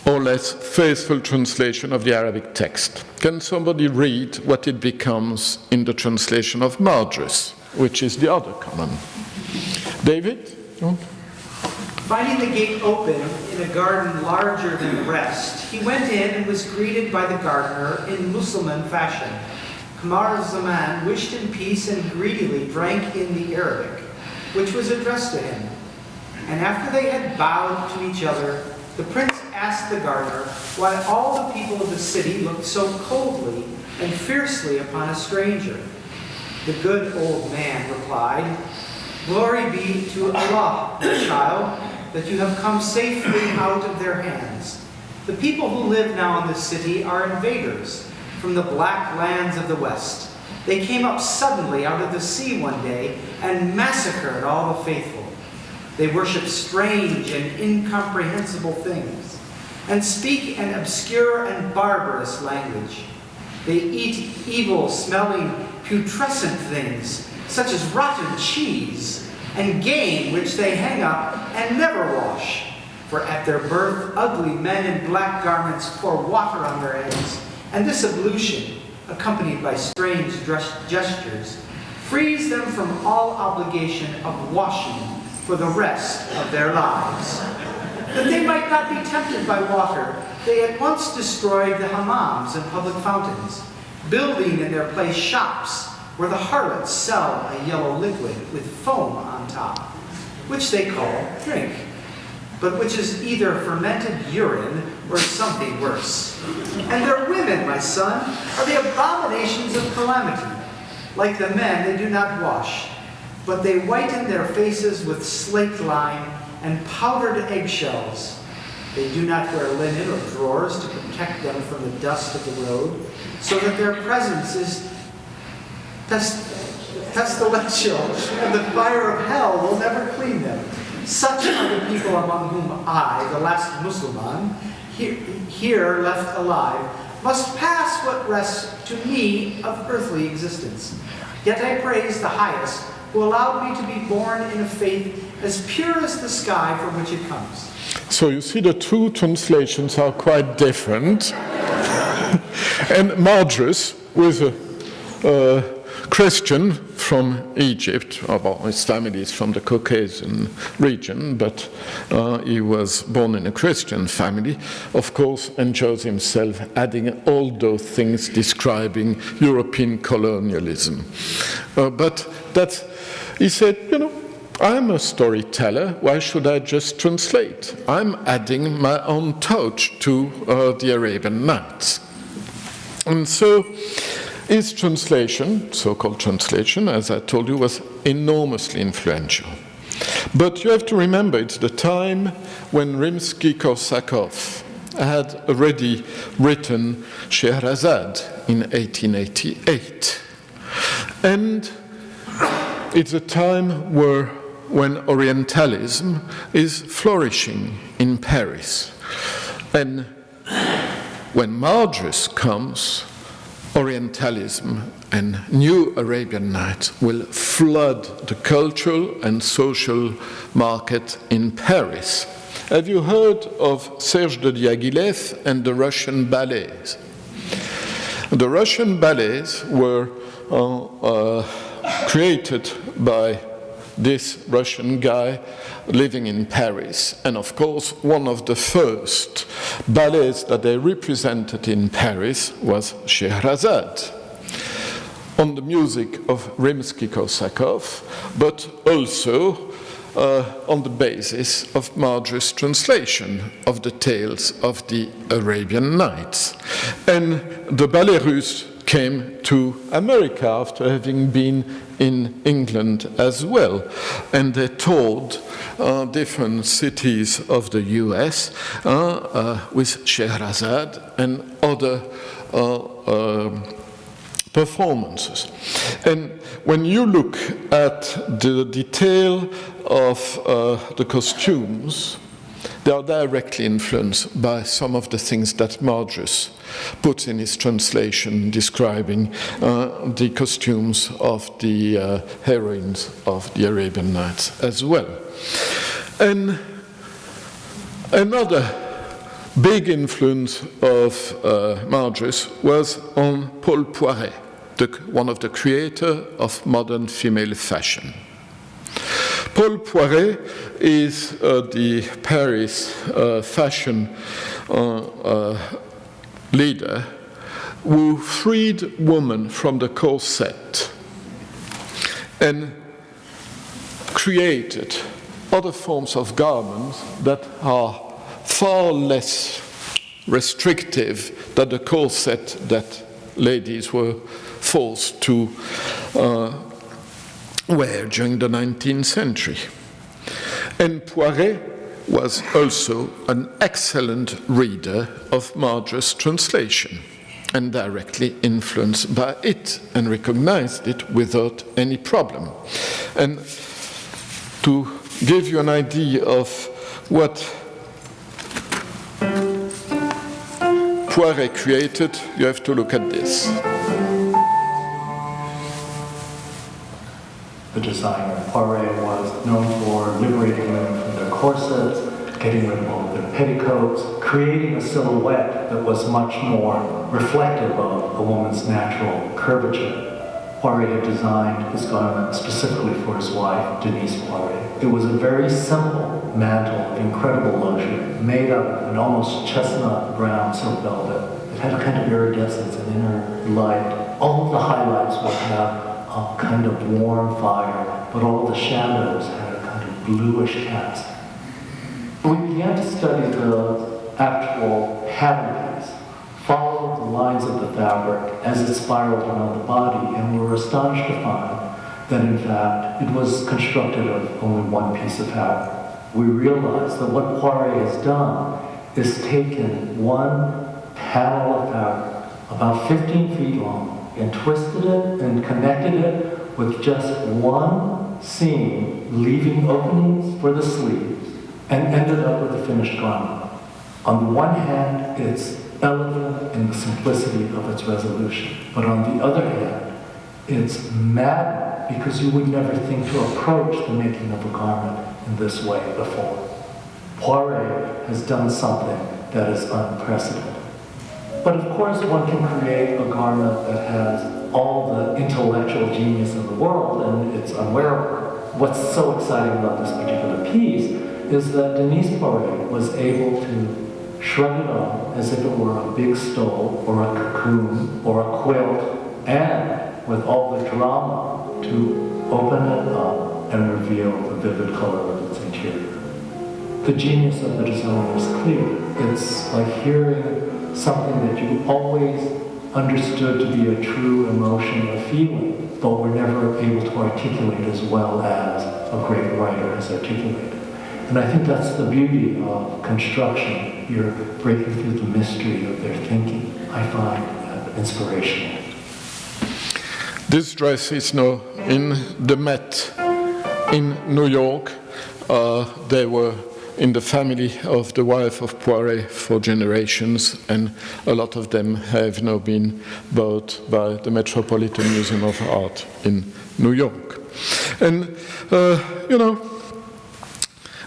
or less faithful translation of the Arabic text. Can somebody read what it becomes in the translation of Margus, which is the other canon? David? No?
Finding the gate open in a garden larger than the rest, he went in and was greeted by the gardener in Mussulman fashion. Kamar Zaman wished in peace and greedily drank in the Arabic, which was addressed to him. And after they had bowed to each other, the prince asked the gardener why all the people of the city looked so coldly and fiercely upon a stranger. The good old man replied, "Glory be to Allah, my child, that you have come safely out of their hands. The people who live now in this city are invaders from the black lands of the west. They came up suddenly out of the sea one day and massacred all the faithful. They worship strange and incomprehensible things and speak an obscure and barbarous language. They eat evil-smelling, putrescent things, such as rotten cheese, and game which they hang up and never wash. For at their birth, ugly men in black garments pour water on their heads, and this ablution, accompanied by strange gestures, frees them from all obligation of washing for the rest of their lives. That they might not be tempted by water, they at once destroyed the hammams and public fountains, building in their place shops where the harlots sell a yellow liquid with foam on top, which they call drink, but which is either fermented urine or something worse. And their women, my son, are the abominations of calamity. Like the men, they do not wash, but they whiten their faces with slaked lime and powdered eggshells. They do not wear linen or drawers to protect them from the dust of the road, so that their presence is pestilential, and the fire of hell will never clean them. Such are the people among whom I, the last Mussulman, here left alive, must pass what rests to me of earthly existence. Yet I praise the highest, who allowed me to be born in a faith as pure as the sky from which it comes."
So you see the two translations are quite different. And Margus was a Christian from Egypt. Well, his family is from the Caucasian region, but he was born in a Christian family. Of course, enjoys himself adding all those things describing European colonialism. But that he said, I'm a storyteller, why should I just translate? I'm adding my own touch to the Arabian Nights. And so his translation, so-called translation, as I told you, was enormously influential. But you have to remember, it's the time when Rimsky-Korsakov had already written Scheherazade in 1888. And it's a time when Orientalism is flourishing in Paris. And when Margus comes, Orientalism and new Arabian Nights will flood the cultural and social market in Paris. Have you heard of Serge de Diaghilev and the Russian ballets? The Russian ballets were created by this Russian guy living in Paris. And of course, one of the first ballets that they represented in Paris was Scheherazade, on the music of Rimsky-Korsakov, but also on the basis of Margus' translation of the tales of the Arabian Nights. And the ballet russe came to America after having been in England as well. And they toured different cities of the US with Scheherazade and other performances. And when you look at the detail of the costumes, they are directly influenced by some of the things that Margus puts in his translation describing the costumes of the heroines of the Arabian Nights as well. And another big influence of Margus was on Paul Poiret, one of the creators of modern female fashion. Paul Poiret is the Paris fashion leader who freed women from the corset and created other forms of garments that are far less restrictive than the corset that ladies were forced to wear during the 19th century. And Poiret was also an excellent reader of Margus' translation and directly influenced by it and recognized it without any problem. And to give you an idea of what Poiret created, you have to look at this.
The designer Poiret was known for liberating women from their corsets, getting rid of all of their petticoats, creating a silhouette that was much more reflective of a woman's natural curvature. Poiret had designed this garment specifically for his wife, Denise Poiret. It was a very simple mantle of incredible luxury, made of an almost chestnut brown silk velvet. It had a kind of iridescence, an inner light. All of the highlights would have a kind of warm fire, but all the shadows had a kind of bluish cast. We began to study the actual pattern piece, followed the lines of the fabric as it spiraled around the body, and we were astonished to find that in fact it was constructed of only one piece of fabric. We realized that what Poiret has done is taken one panel of fabric, about 15 feet long, and twisted it and connected it with just one seam, leaving openings for the sleeves, and ended up with a finished garment. On the one hand, it's elegant in the simplicity of its resolution, but on the other hand, it's maddening because you would never think to approach the making of a garment in this way before. Poiret has done something that is unprecedented. But of course, one can create a garment that has all the intellectual genius in the world, and it's unwearable. What's so exciting about this particular piece is that Denise Poiret was able to shrug it off as if it were a big stole, or a cocoon, or a quilt, and with all the drama to open it up and reveal the vivid color of its interior. The genius of the designer is clear. It's like hearing something that you always understood to be a true emotion or feeling, but were never able to articulate as well as a great writer has articulated. And I think that's the beauty of construction. You're breaking through the mystery of their thinking. I find that inspirational.
This dress is now in the Met in New York. They were in the family of the wife of Poiret for generations, and a lot of them have now been bought by the Metropolitan Museum of Art in New York. And,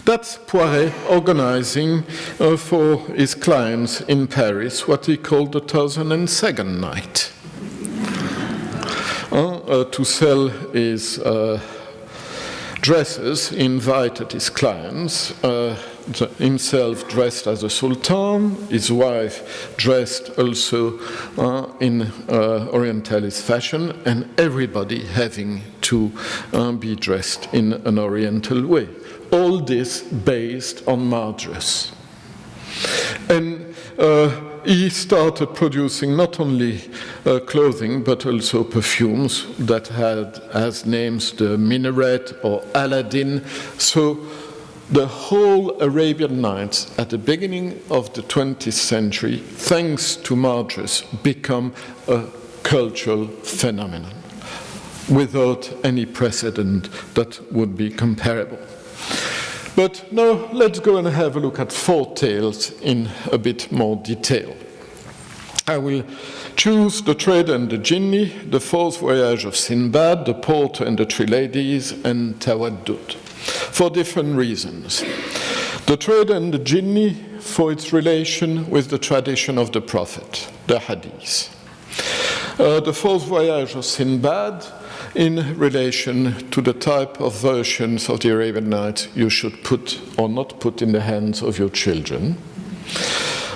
that's Poiret organizing for his clients in Paris what he called the 1002nd night. To sell his dresses, he invited his clients, himself dressed as a sultan, his wife dressed also in Orientalist fashion, and everybody having to be dressed in an Oriental way. All this based on Margus. And he started producing not only clothing but also perfumes that had as names the Minaret or Aladdin. So the whole Arabian Nights at the beginning of the 20th century, thanks to Marges, become a cultural phenomenon without any precedent that would be comparable. But now let's go and have a look at 4 tales in a bit more detail. I will choose The Trader and the Jinni, The Fourth Voyage of Sinbad, The Porter and the Three Ladies, and Tawaddud, for different reasons. The Trader and the Jinni for its relation with the tradition of the Prophet, the Hadith. The Fourth Voyage of Sinbad in relation to the type of versions of the Arabian Nights you should put or not put in the hands of your children.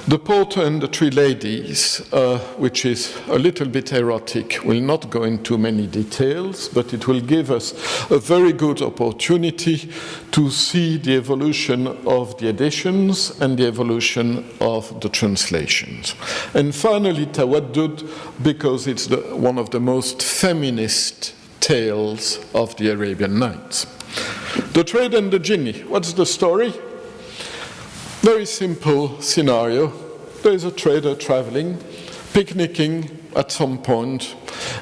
The Porter and the Three Ladies, which is a little bit erotic, will not go into many details, but it will give us a very good opportunity to see the evolution of the editions and the evolution of the translations. And finally, Tawaddud, because it's one of the most feminist tales of the Arabian Nights. The Trader and the Jinni. What's the story? Very simple scenario. There is a trader traveling, picnicking at some point,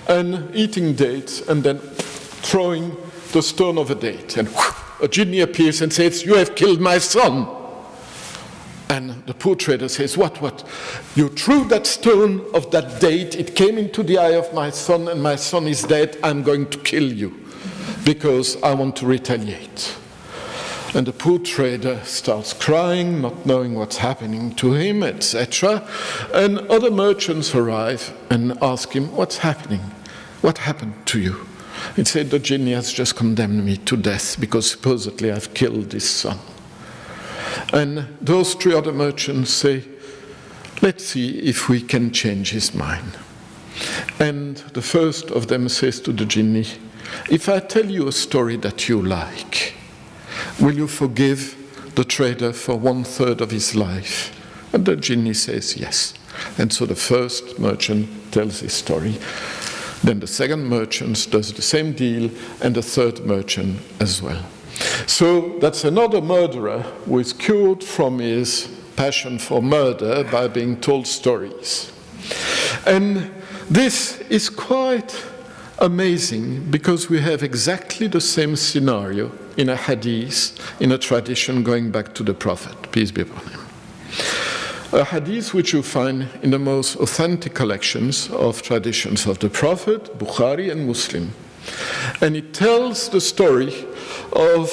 and eating dates, and then throwing the stone of a date. And a jinni appears and says, "You have killed my son." And the poor trader says, What? You threw that stone of that date, it came into the eye of my son, and my son is dead. I'm going to kill you because I want to retaliate. And the poor trader starts crying, not knowing what's happening to him, etc. And other merchants arrive and ask him, "What's happening? What happened to you?" He said, "The jinni has just condemned me to death because supposedly I've killed his son." And those 3 other merchants say, "Let's see if we can change his mind." And the first of them says to the jinni, "If I tell you a story that you like, will you forgive the trader for 1/3 of his life?" And the jinni says yes. And so the first merchant tells his story. Then the second merchant does the same deal, and the third merchant as well. So that's another murderer who is cured from his passion for murder by being told stories. And this is quite amazing because we have exactly the same scenario in a hadith, in a tradition going back to the Prophet, peace be upon him. A hadith which you find in the most authentic collections of traditions of the Prophet, Bukhari and Muslim. And it tells the story of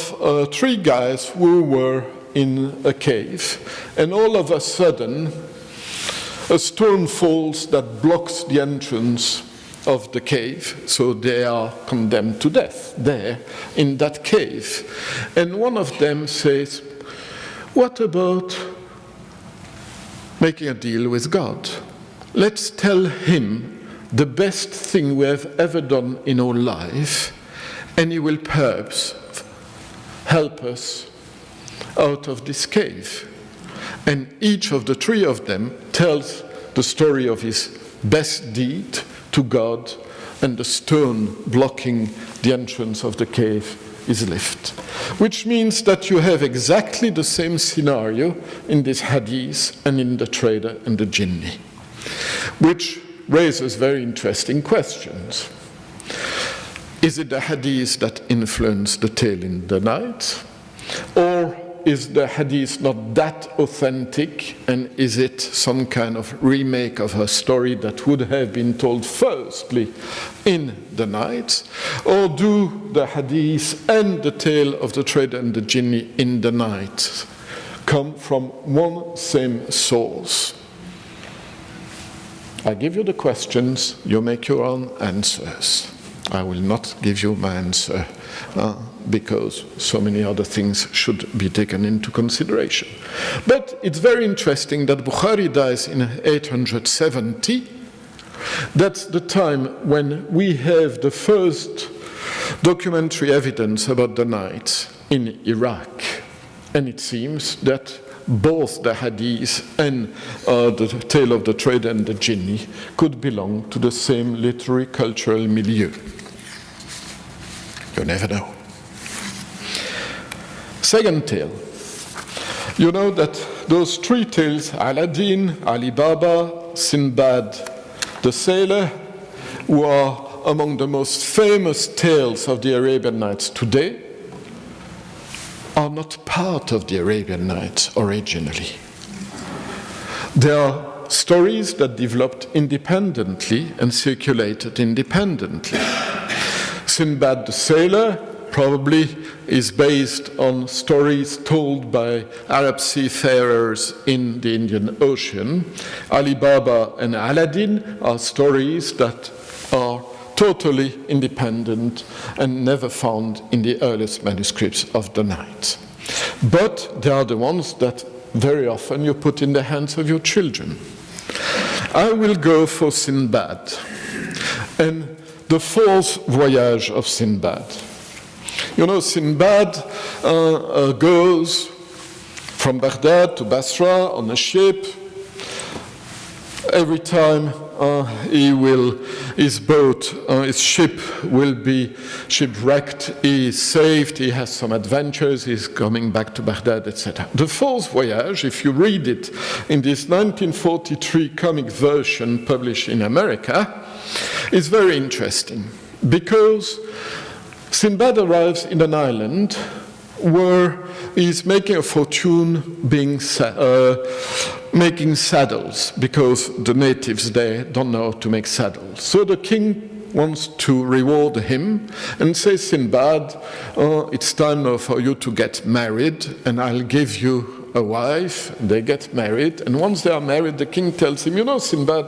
3 guys who were in a cave, and all of a sudden a stone falls that blocks the entrance of the cave, so they are condemned to death there in that cave. And one of them says, "What about making a deal with God? Let's tell him the best thing we have ever done in our life, and he will perhaps help us out of this cave." And each of the 3 of them tells the story of his best deed to God, and the stone blocking the entrance of the cave is lifted. Which means that you have exactly the same scenario in this hadith and in the trader and the jinni, which raises very interesting questions. Is it the hadith that influenced the tale in the night? Or is the hadith not that authentic, and is it some kind of remake of a story that would have been told firstly in the night? Or do the hadith and the tale of the trader and the jinni in the night come from one same source? I give you the questions, you make your own answers. I will not give you my answer because so many other things should be taken into consideration. But it's very interesting that Bukhari dies in 870. That's the time when we have the first documentary evidence about the night in Iraq. And it seems that both the hadith and the tale of the trader and the genie could belong to the same literary cultural milieu. You never know. Second tale. You know that those three tales, Aladdin, Ali Baba, Sinbad the Sailor, who are among the most famous tales of the Arabian Nights today, are not part of the Arabian Nights originally. They are stories that developed independently and circulated independently. Sinbad the Sailor probably is based on stories told by Arab seafarers in the Indian Ocean. Ali Baba and Aladdin are stories that are totally independent and never found in the earliest manuscripts of the night. But they are the ones that very often you put in the hands of your children. I will go for Sinbad and the fourth voyage of Sinbad. You know, Sinbad goes from Baghdad to Basra on a ship. Every time his ship will be shipwrecked, he is saved, he has some adventures, he's coming back to Baghdad, etc. The fourth voyage, if you read it in this 1943 comic version published in America, is very interesting because Sinbad arrives in an island where he's making a fortune making saddles, because the natives there don't know how to make saddles. So the king wants to reward him and says, Sinbad, it's time now for you to get married, and I'll give you a wife. They get married, and once they are married, the king tells him, you know, Sinbad,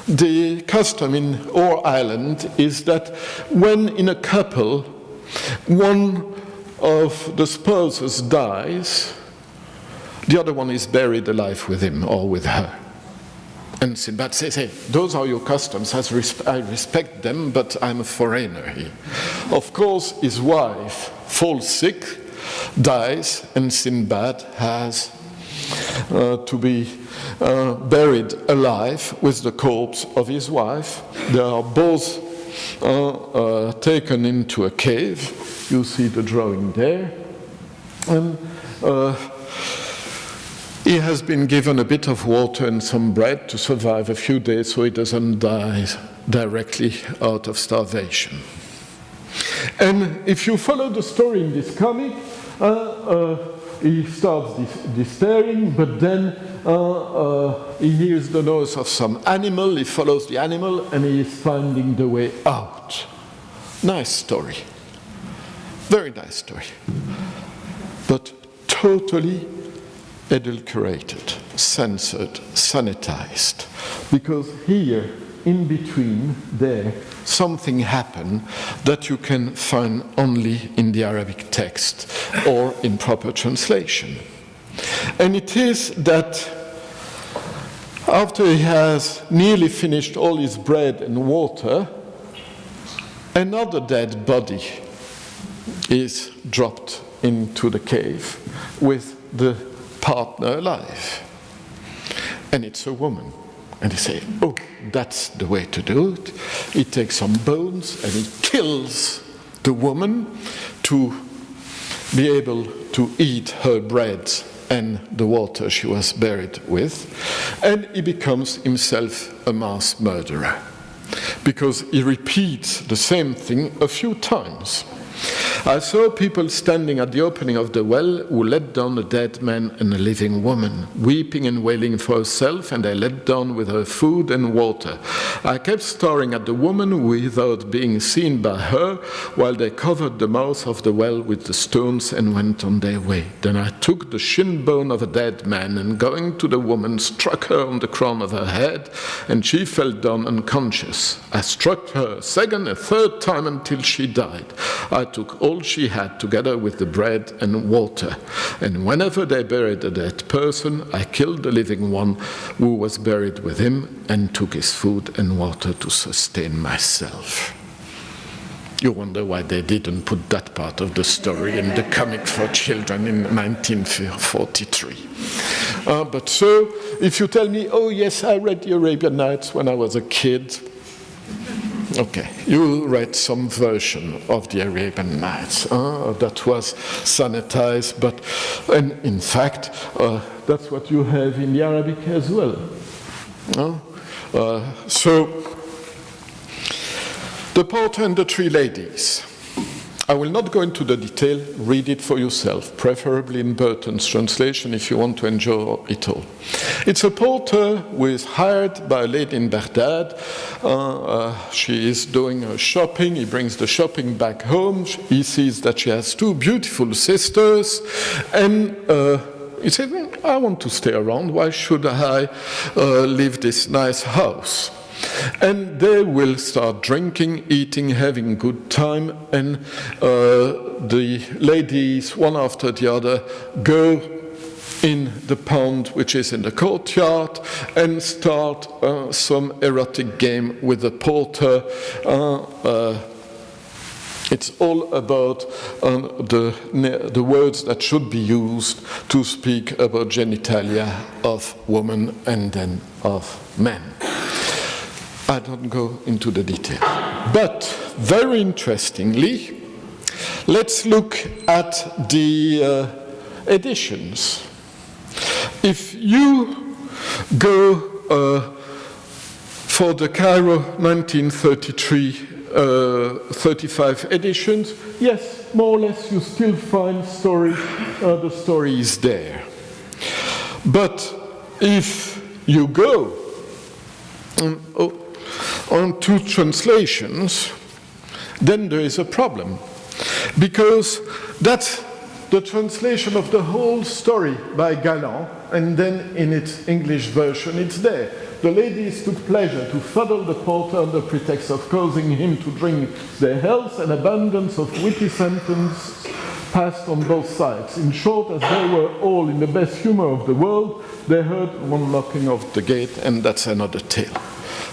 the custom in our island is that when in a couple, one of the spouses dies, the other one is buried alive with him or with her. And Sinbad says, hey, those are your customs, I respect them, but I'm a foreigner here. Of course, his wife falls sick, dies, and Sinbad has to be buried alive with the corpse of his wife. They are both taken into a cave. You see the drawing there. And he has been given a bit of water and some bread to survive a few days so he doesn't die directly out of starvation. And if you follow the story in this comic, he starts despairing, but then he hears the noise of some animal, he follows the animal, and he is finding the way out. Nice story. Very nice story. But totally adulterated, censored, sanitized. Because here, in between, there, something happened that you can find only in the Arabic text or in proper translation. And it is that after he has nearly finished all his bread and water, another dead body is dropped into the cave with the partner alive. And it's a woman. And he says, oh, that's the way to do it. He takes some bones and he kills the woman to be able to eat her bread and the water she was buried with. And he becomes himself a mass murderer because he repeats the same thing a few times. I saw people standing at the opening of the well who let down a dead man and a living woman, weeping and wailing for herself, and they let down with her food and water. I kept staring at the woman without being seen by her, while they covered the mouth of the well with the stones and went on their way. Then I took the shin bone of a dead man, and going to the woman, struck her on the crown of her head, and she fell down unconscious. I struck her a second, a third time until she died. I took all she had together with the bread and water. And whenever they buried a dead person, I killed the living one who was buried with him and took his food and water to sustain myself. You wonder why they didn't put that part of the story in the comic for children in 1943. But so, if you tell me, oh yes, I read the Arabian Nights when I was a kid, okay, you will read some version of the Arabian Nights that was sanitized, and in fact, that's what you have in the Arabic as well. So, the Porter and the Three Ladies. I will not go into the detail, read it for yourself, preferably in Burton's translation if you want to enjoy it all. It's a porter who is hired by a lady in Baghdad. She is doing her shopping. He brings the shopping back home. He sees that she has two beautiful sisters, and he says, I want to stay around. Why should I leave this nice house? And they will start drinking, eating, having good time, and the ladies, one after the other, go in the pond, which is in the courtyard, and start some erotic game with the porter. It's all about the words that should be used to speak about genitalia of women and then of men. I don't go into the detail. But very interestingly, let's look at the editions. If you go for the Cairo 1933-35 editions, yes, more or less you still find the story is there. But if you go on two translations, then there is a problem. Because that's the translation of the whole story by Galland, and then in its English version it's there. The ladies took pleasure to fuddle the porter under pretext of causing him to drink their health, and abundance of witty sentence passed on both sides. In short, as they were all in the best humor of the world, they heard one locking of the gate, and that's another tale.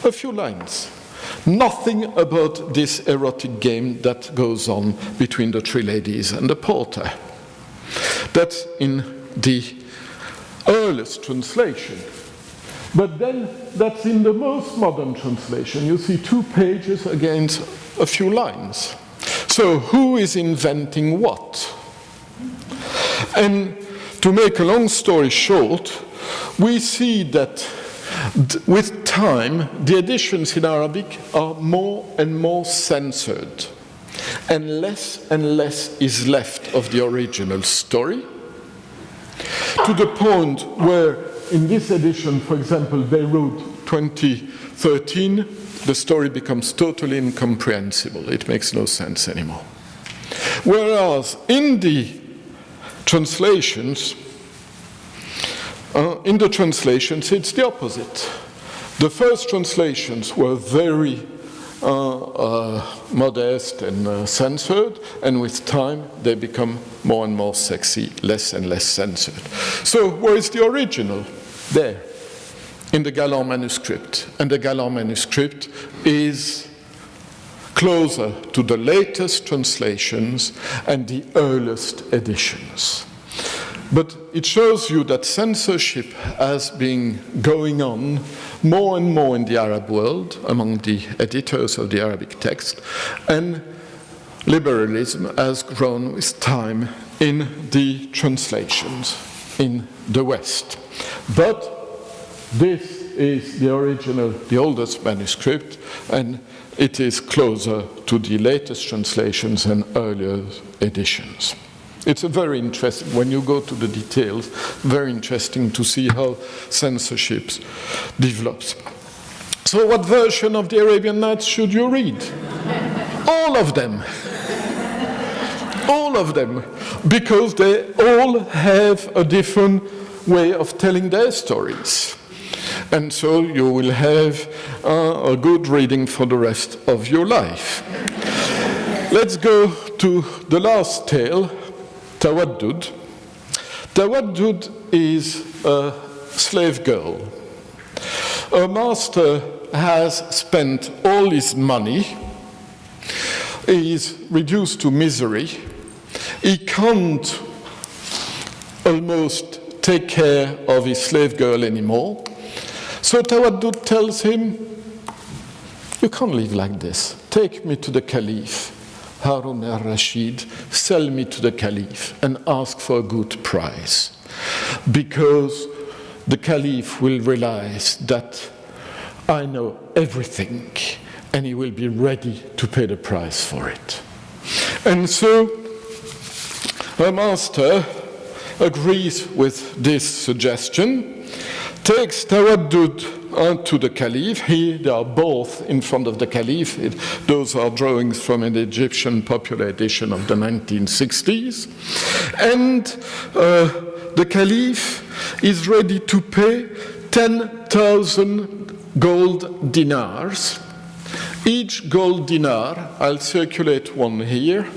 A few lines. Nothing about this erotic game that goes on between the three ladies and the porter. That's in the earliest translation. But then that's in the most modern translation. You see 2 pages against a few lines. So who is inventing what? And to make a long story short, we see that with time, the editions in Arabic are more and more censored, and less is left of the original story, to the point where in this edition, for example, Beirut 2013, the story becomes totally incomprehensible. It makes no sense anymore. Whereas in the translations, it's the opposite. The first translations were very modest and censored, and with time they become more and more sexy, less and less censored. So where is the original? There, in the Galland manuscript. And the Galland manuscript is closer to the latest translations and the earliest editions. But it shows you that censorship has been going on more and more in the Arab world among the editors of the Arabic text, and liberalism has grown with time in the translations in the West. But this is the original, the oldest manuscript, and it is closer to the latest translations and earlier editions. It's a very interesting, when you go to the details, very interesting to see how censorship develops. So what version of the Arabian Nights should you read? All of them. All of them. Because they all have a different way of telling their stories. And so you will have a good reading for the rest of your life. Let's go to the last tale, Tawaddud. Tawaddud is a slave girl. Her master has spent all his money is reduced to misery. He can't almost take care of his slave girl anymore. So Tawaddud tells him, you can't live like this. Take me to the Caliph, Harun al-Rashid, sell me to the Caliph and ask for a good price. Because the Caliph will realize that I know everything and he will be ready to pay the price for it. And so her master agrees with this suggestion, takes Tawaddud to the Caliph. They are both in front of the Caliph. Those are drawings from an Egyptian popular edition of the 1960s. And the Caliph is ready to pay 10,000 gold dinars. Each gold dinar, I'll circulate one here,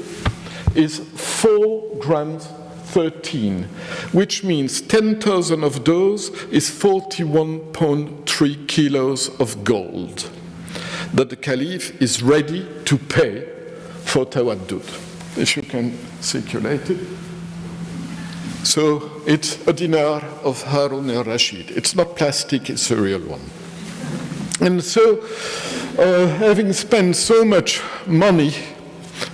is 4 grams 13, which means 10,000 of those is 41.3 kilos of gold that the Caliph is ready to pay for Tawaddud. If you can circulate it. So it's a dinar of Harun al-Rashid. It's not plastic, it's a real one. And so, having spent so much money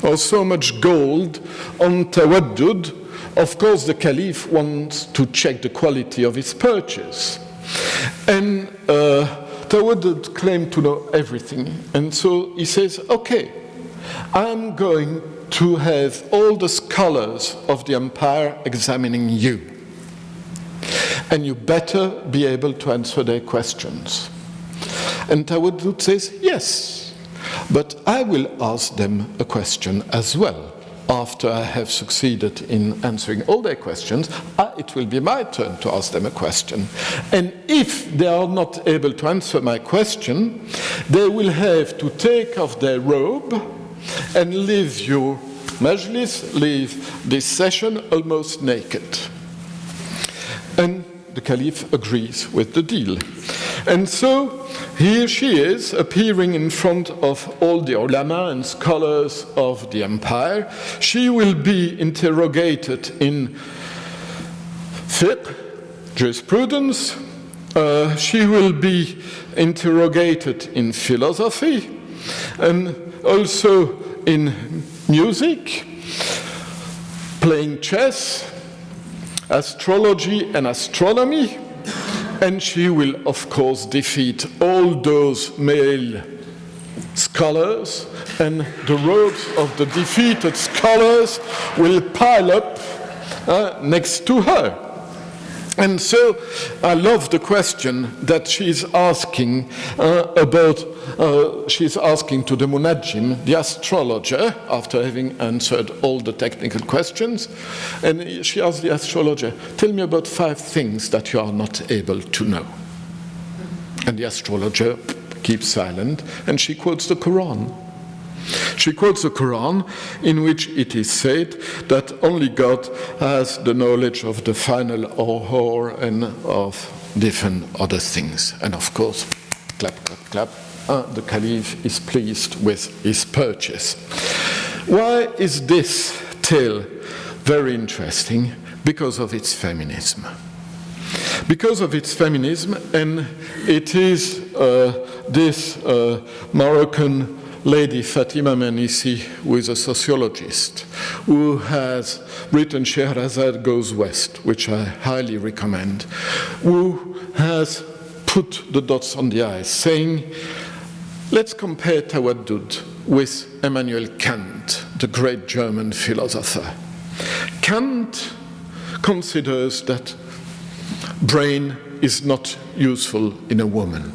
or so much gold on Tawaddud, of course the Caliph wants to check the quality of his purchase. And Tawaddud claimed to know everything. And so he says, okay, I'm going to have all the scholars of the empire examining you. And you better be able to answer their questions. And Tawaddud says, yes, but I will ask them a question as well. After I have succeeded in answering all their questions, it will be my turn to ask them a question. And if they are not able to answer my question, they will have to take off their robe and leave your majlis, leave this session almost naked. And the Caliph agrees with the deal. And so here she is, appearing in front of all the ulama and scholars of the empire. She will be interrogated in fiqh, jurisprudence. She will be interrogated in philosophy and also in music, playing chess, astrology and astronomy. And she will, of course, defeat all those male scholars, and the robes of the defeated scholars will pile up next to her. And so I love the question that she's asking she's asking to the Munajjim, the astrologer, after having answered all the technical questions. And she asks the astrologer, tell me about 5 things that you are not able to know. And the astrologer keeps silent, and she quotes the Quran. She quotes the Quran, in which it is said that only God has the knowledge of the final hour and of different other things. And of course, clap, clap, clap, the Caliph is pleased with his purchase. Why is this tale very interesting? Because of its feminism. Because of its feminism, and it is this Moroccan lady Fatima Mernissi, who is a sociologist, who has written Scheherazade Goes West, which I highly recommend, who has put the dots on the I, saying, let's compare Tawaddud with Immanuel Kant, the great German philosopher. Kant considers that brain is not useful in a woman.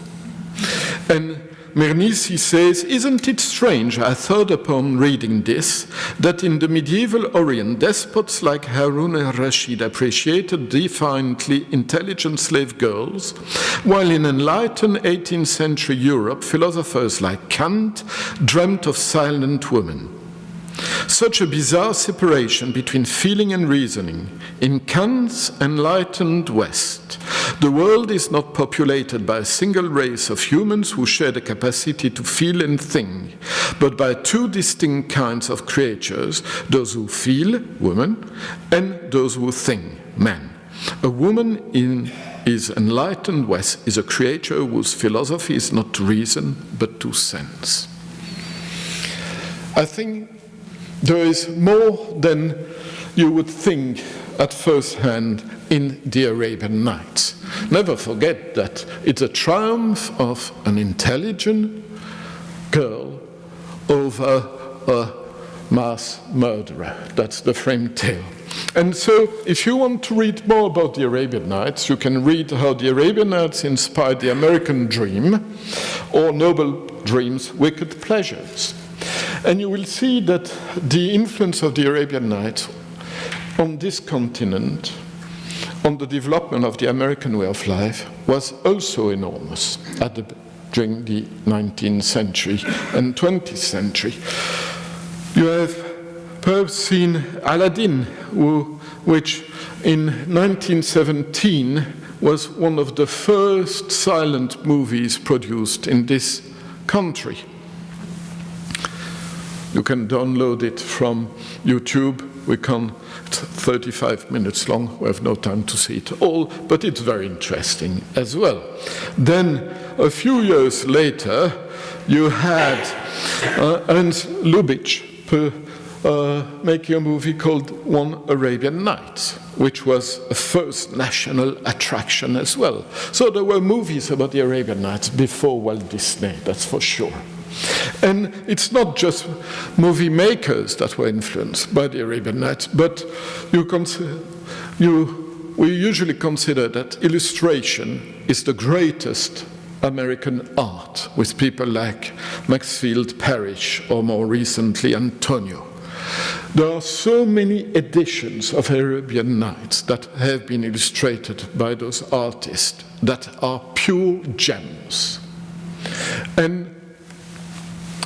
And Mernissi says, isn't it strange, I thought upon reading this, that in the medieval Orient, despots like Harun al-Rashid appreciated defiantly intelligent slave girls, while in enlightened 18th century Europe, philosophers like Kant dreamt of silent women. Such a bizarre separation between feeling and reasoning. In Kant's enlightened West, the world is not populated by a single race of humans who share the capacity to feel and think, but by two distinct kinds of creatures, those who feel, women, and those who think, men. A woman in his enlightened West is a creature whose philosophy is not to reason, but to sense. I think there is more than you would think at first hand in the Arabian Nights. Never forget that it's a triumph of an intelligent girl over a mass murderer. That's the frame tale. And so, if you want to read more about the Arabian Nights, you can read how the Arabian Nights inspired the American dream, or Noble Dream's wicked pleasures. And you will see that the influence of the Arabian Nights on this continent, on the development of the American way of life, was also enormous during the 19th century and 20th century. You have perhaps seen Aladdin, which in 1917 was one of the first silent movies produced in this country. You can download it from YouTube. It's 35 minutes long. We have no time to see it all, but it's very interesting as well. Then, a few years later, you had Ernst Lubitsch making a movie called One Arabian Night, which was a first national attraction as well. So there were movies about the Arabian Nights before Walt Disney, that's for sure. And it's not just movie makers that were influenced by the Arabian Nights, but we usually consider that illustration is the greatest American art, with people like Maxfield Parrish or more recently Antonio. There are so many editions of Arabian Nights that have been illustrated by those artists that are pure gems. And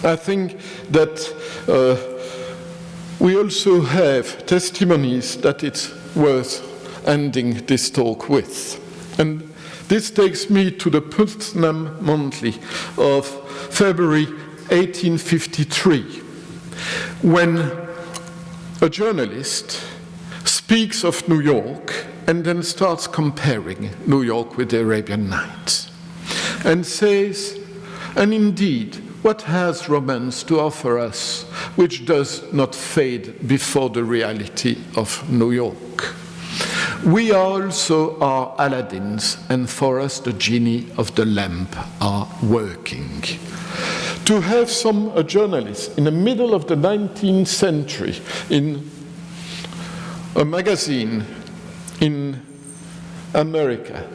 I think that we also have testimonies that it's worth ending this talk with. And this takes me to the Putnam Monthly of February 1853, when a journalist speaks of New York and then starts comparing New York with the Arabian Nights and says, and indeed, what has romance to offer us which does not fade before the reality of New York? We also are Aladdins, and for us the genie of the lamp are working. To have a journalist in the middle of the 19th century in a magazine in America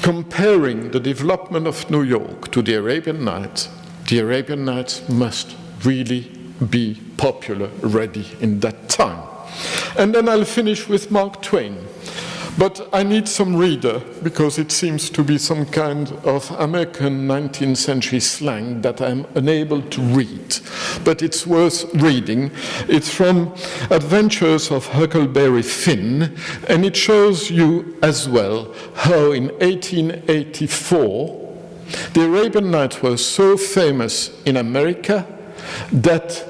comparing the development of New York to the Arabian Nights must really be popular already in that time. And then I'll finish with Mark Twain. But I need some reader, because it seems to be some kind of American 19th century slang that I'm unable to read. But it's worth reading. It's from Adventures of Huckleberry Finn, and it shows you as well how in 1884 the Arabian Nights were so famous in America that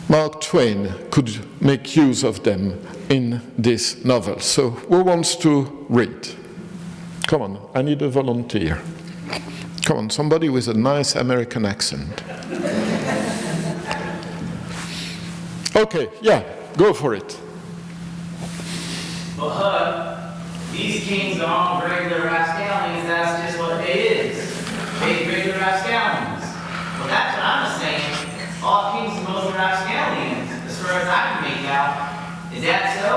Mark Twain could make use of them in this novel. So who wants to read? Come on, I need a volunteer. Come on, somebody with a nice American accent. Okay, yeah, go for it.
Well, Hud, these kings aren't regular rapscallions, that's just what it is. They regular rapscallions. Well, that's what I'm saying. All kings are mostly rapscallions, as far as I can make out. Is that so?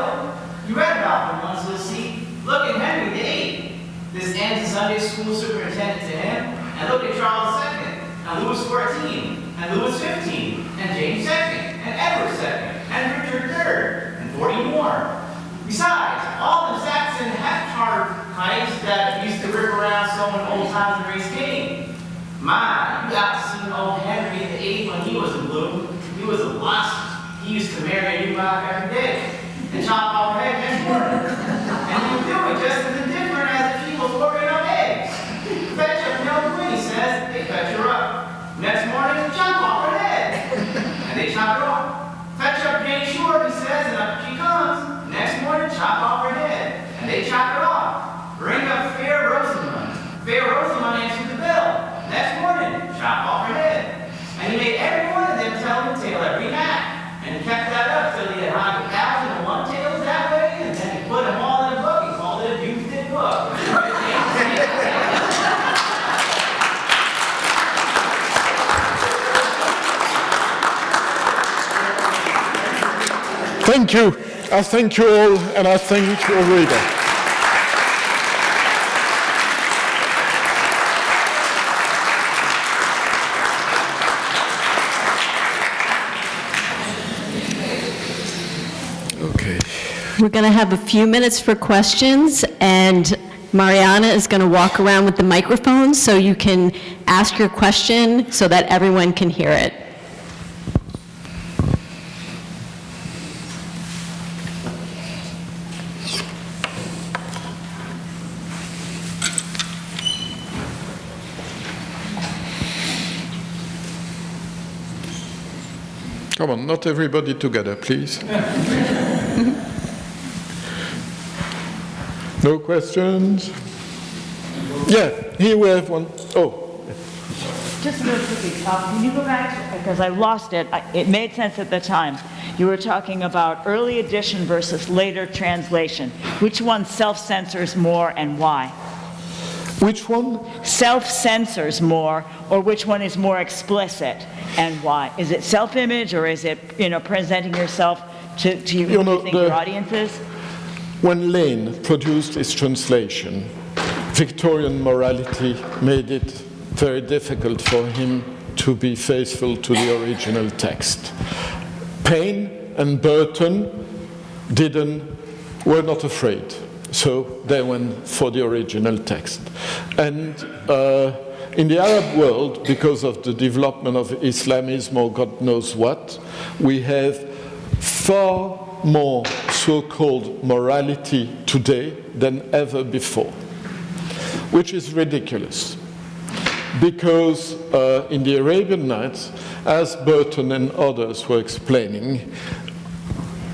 You read about them once, Lucy. Look at Henry VIII. This ends the Sunday school superintendent to him. And look at Charles II, and Louis XIV, and Louis XV, and James II, and Edward II, and Richard III, and 40 more. Besides, all the Saxon half-charred pipes that used to rip around so when old times and race came. My, you got to see old Henry VIII when he was in bloom. He was a lust.
thank you. I thank you all, and I thank your reader. Okay.
We're going to have a few minutes for questions, and Mariana is going to walk around with the microphone so you can ask your question so that everyone can hear it.
Come on, not everybody together, please. No questions? Yeah, here we have one. Oh.
Just real quickly, can you go back, because I lost it. It made sense at the time. You were talking about early edition versus later translation. Which one self-censors more and why?
Which one?
Self-censors more, or which one is more explicit and why? Is it self-image, or is it, presenting yourself to who you think your audience is?
When Lane produced his translation, Victorian morality made it very difficult for him to be faithful to the original text. Paine and Burton were not afraid, so they went for the original text. And in the Arab world, because of the development of Islamism or God knows what, we have far more so-called morality today than ever before, which is ridiculous. Because in the Arabian Nights, as Burton and others were explaining,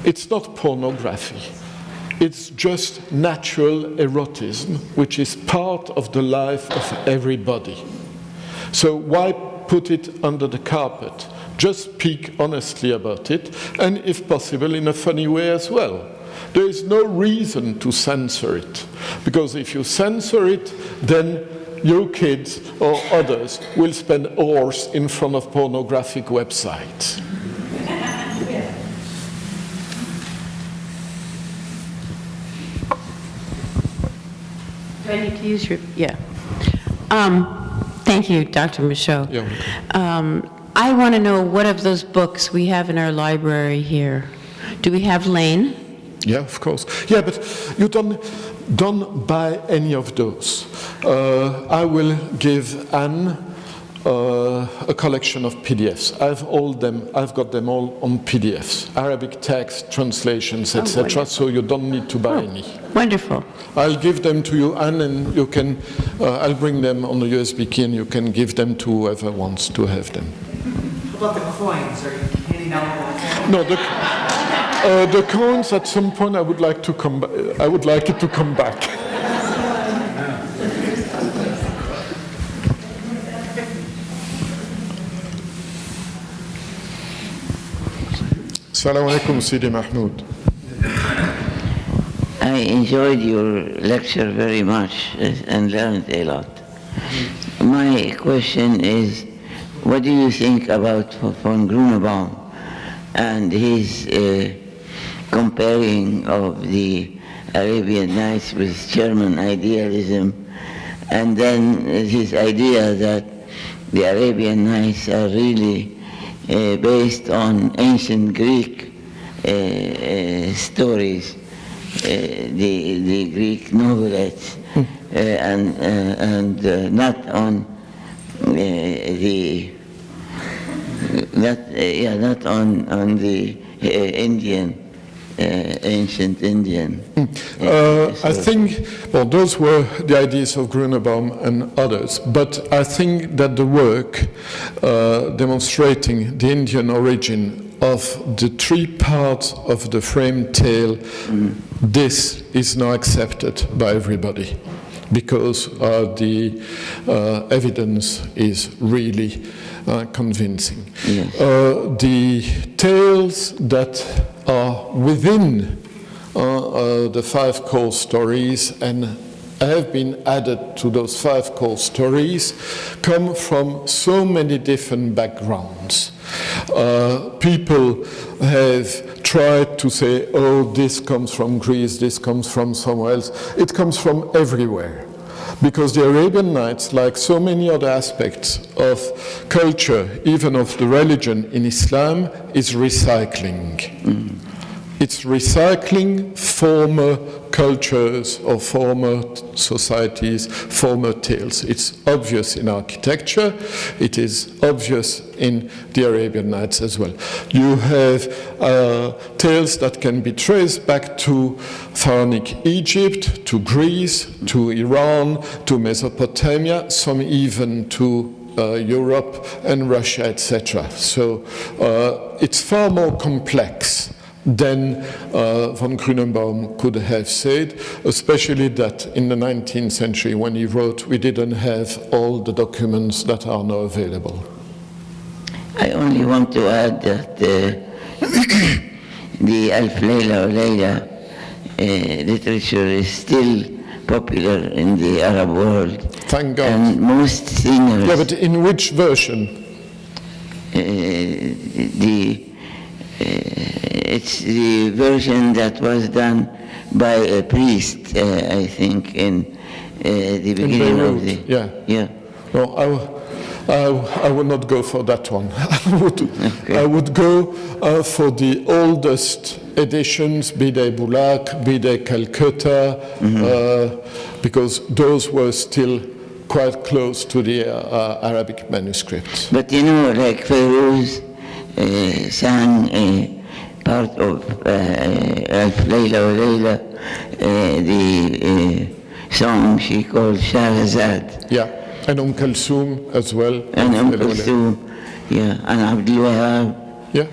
it's not pornography. It's just natural erotism, which is part of the life of everybody. So why put it under the carpet? Just speak honestly about it, and if possible, in a funny way as well. There is no reason to censor it, because if you censor it, then your kids or others will spend hours in front of pornographic websites.
Do I need to use your, yeah. Thank you, Dr. Michot.
Yeah.
I want to know what of those books we have in our library here. Do we have Lane?
Yeah, of course. Yeah, but you don't buy any of those. I will give Anne a collection of PDFs. I've got them all on PDFs, Arabic text, translations, etc. So you don't need to buy any.
Wonderful.
I'll give them to you, Anne, and you can. I'll bring them on the USB key, and you can give them to whoever wants to have them.
How about the coins? Are you handing out
No, the coins. At some point, I would like to come. I would like it to come back. Assalamu alaikum, Sidi Mahmoud.
I enjoyed your lecture very much and learned a lot. My question is, what do you think about von Grunebaum and his comparing of the Arabian Nights with German idealism, and then his idea that the Arabian Nights are really based on ancient Greek stories, the Greek novelettes, and not on not on the Indian. Ancient Indian.
I think, well, those were the ideas of Grunebaum and others, but I think that the work demonstrating the Indian origin of the three parts of the frame tale, this is now accepted by everybody, because the evidence is really convincing.
Yes.
The tales that are within the 5 core stories and have been added to those 5 core stories come from so many different backgrounds. People have tried to say, oh, this comes from Greece, this comes from somewhere else. It comes from everywhere. Because the Arabian Nights, like so many other aspects of culture, even of the religion in Islam, is recycling. It's recycling former cultures or former societies, former tales. It's obvious in architecture. It is obvious in the Arabian Nights as well. You have tales that can be traced back to Pharaonic Egypt, to Greece, to Iran, to Mesopotamia, some even to Europe and Russia, etc. So it's far more complex than von Grünenbaum could have said, especially that in the 19th century when he wrote, we didn't have all the documents that are now available.
I only want to add that the Alf Layla Layla literature is still popular in the Arab world.
Thank God.
And most singers...
Yeah, but in which version?
It's the version that was done by a priest, I think, in the beginning of the...
Yeah. Well, I would not go for that one. I would go for the oldest editions, be they Bulaq, be they Calcutta, because those were still quite close to the Arabic manuscripts.
But you know, like Feroz sang part of Alf Layla wa Layla, the song she called Shahrazad.
Yeah, and Kulthum as well.
And Kulthum, yeah, and Abdul Wahab.
Yeah.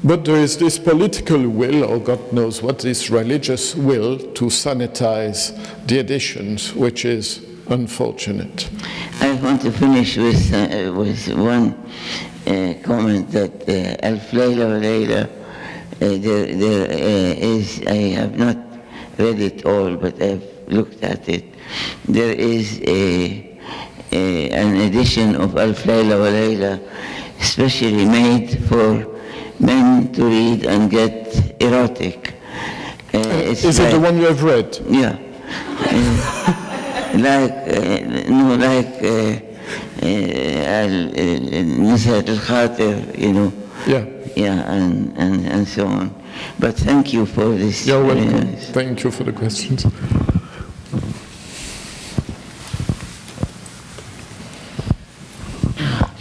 But
there is this political will, or God knows what, this religious will to sanitize the editions, which is unfortunate.
I want to finish with one comment that Alf Layla wa Layla, there is, I have not read it all, but I've looked at it. There is an edition of Alf Layla wa Layla specially made for men to read and get erotic.
Is it the one you have read?
Yeah. Nushat al-Khatir, you know.
Yeah.
Yeah, and so on. But thank you for this.
You're welcome. Thank you for the questions.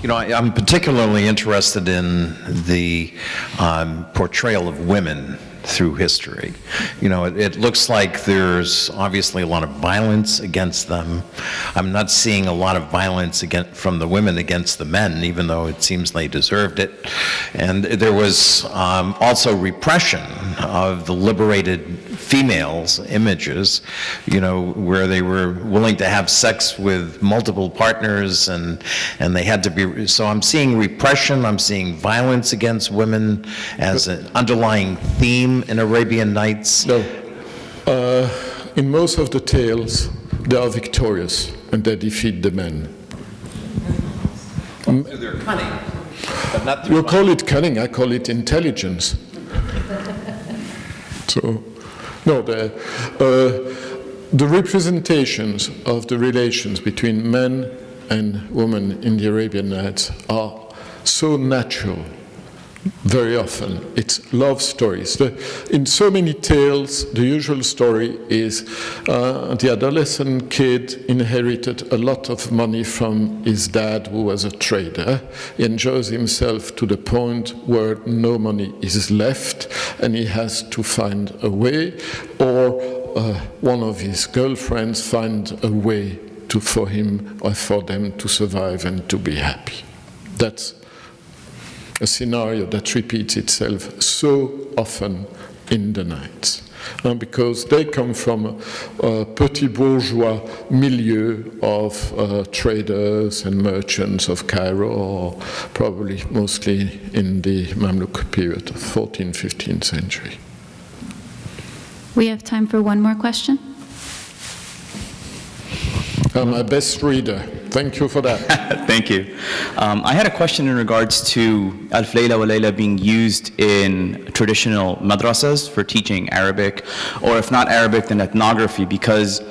You know, I'm particularly interested in the portrayal of women through history. You know, it looks like there's obviously a lot of violence against them. I'm not seeing a lot of violence from the women against the men, even though it seems they deserved it. And there was also repression of the liberated females' images, you know, where they were willing to have sex with multiple partners and they had to be, so I'm seeing repression, I'm seeing violence against women as an underlying theme in Arabian Nights.
No. In most of the tales, they are victorious and they defeat the men.
Through their cunning, but not through
You call it cunning, I call it intelligence. So, no, the representations of the relations between men and women in the Arabian Nights are so natural. Very often, it's love stories. In so many tales, the usual story is the adolescent kid inherited a lot of money from his dad, who was a trader. He enjoys himself to the point where no money is left, and he has to find a way, or one of his girlfriends find a way for him or for them to survive and to be happy. That's a scenario that repeats itself so often in the Nights, because they come from a petit bourgeois milieu of traders and merchants of Cairo, or probably mostly in the Mamluk period, 14th, 15th century.
We have time for one more question.
My best reader. Thank you for that.
Thank you. I had a question in regards to Alf Layla wa Layla being used in traditional madrasas for teaching Arabic, or if not Arabic, then ethnography, because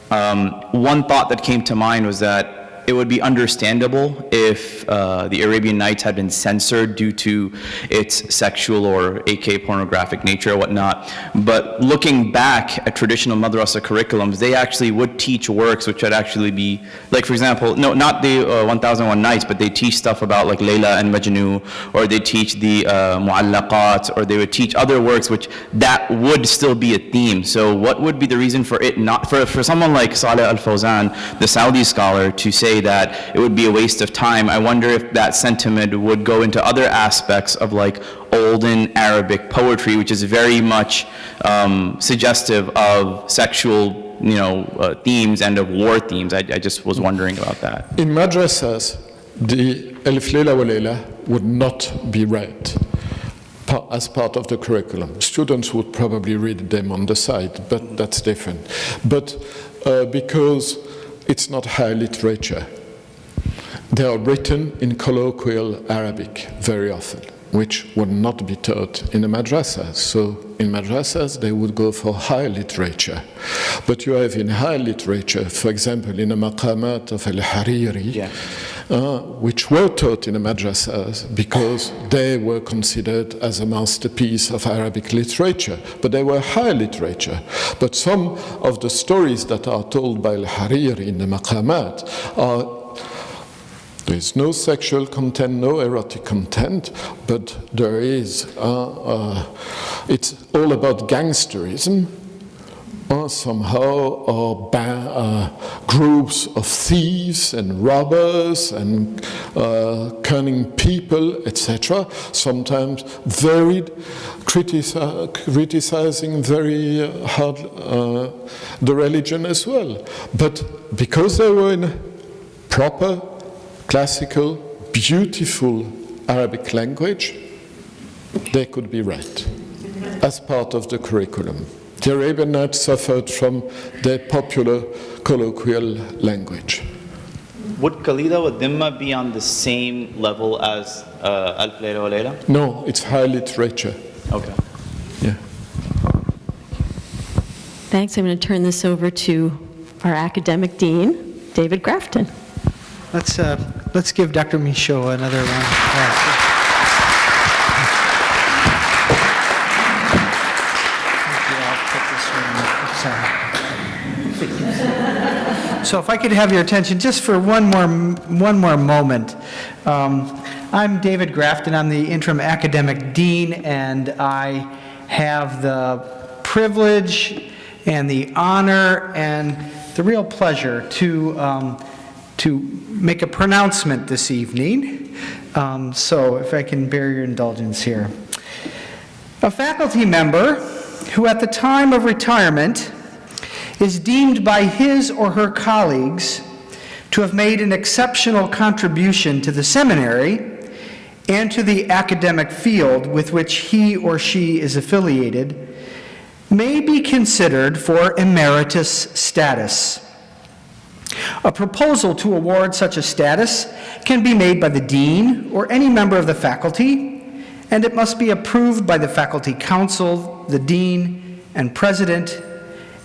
one thought that came to mind was that it would be understandable if the Arabian Nights had been censored due to its sexual or AK pornographic nature or whatnot. But looking back at traditional madrasa curriculums, they actually would teach works which would actually be, like for example, no, not the 1001 Nights, but they teach stuff about like Layla and Majnun, or they teach the Mu'allaqat, or they would teach other works which that would still be a theme. So what would be the reason for it not, for someone like Saleh Al-Fawzan, the Saudi scholar, to say that it would be a waste of time? I wonder if that sentiment would go into other aspects of like olden Arabic poetry, which is very much suggestive of sexual, themes and of war themes. I just was wondering about that.
In madrasas, the Alf Layla wa Layla would not be read as part of the curriculum. Students would probably read them on the side, but that's different. But because it's not high literature, they are written in colloquial Arabic very often, which would not be taught in a madrasa. So in madrasas, they would go for high literature. But you have in high literature, for example, in the maqamat of Al-Hariri, which were taught in the madrasas because they were considered as a masterpiece of Arabic literature, but they were high literature. But some of the stories that are told by Al-Hariri in the maqamat are, there's no sexual content, no erotic content, but there is, it's all about gangsterism, somehow, or groups of thieves and robbers and cunning people, etc. Sometimes very criticizing very hard the religion as well. But because they were in proper, classical, beautiful Arabic language, they could be read as part of the curriculum. The Arabian Nights suffered from their popular colloquial language.
Would Qalida wa Dhimma be on the same level as Alf Layla wa Layla?
No, it's high literature.
Okay.
Yeah.
Thanks. I'm going to turn this over to our academic dean, David Grafton.
Let's give Dr. Michot another round of applause. So if I could have your attention just for one more moment. I'm David Grafton. I'm the interim academic dean, and I have the privilege and the honor and the real pleasure to make a pronouncement this evening. So if I can bear your indulgence here. A faculty member who at the time of retirement is deemed by his or her colleagues to have made an exceptional contribution to the seminary and to the academic field with which he or she is affiliated may be considered for emeritus status. A proposal to award such a status can be made by the dean or any member of the faculty, and it must be approved by the faculty council, the dean and president,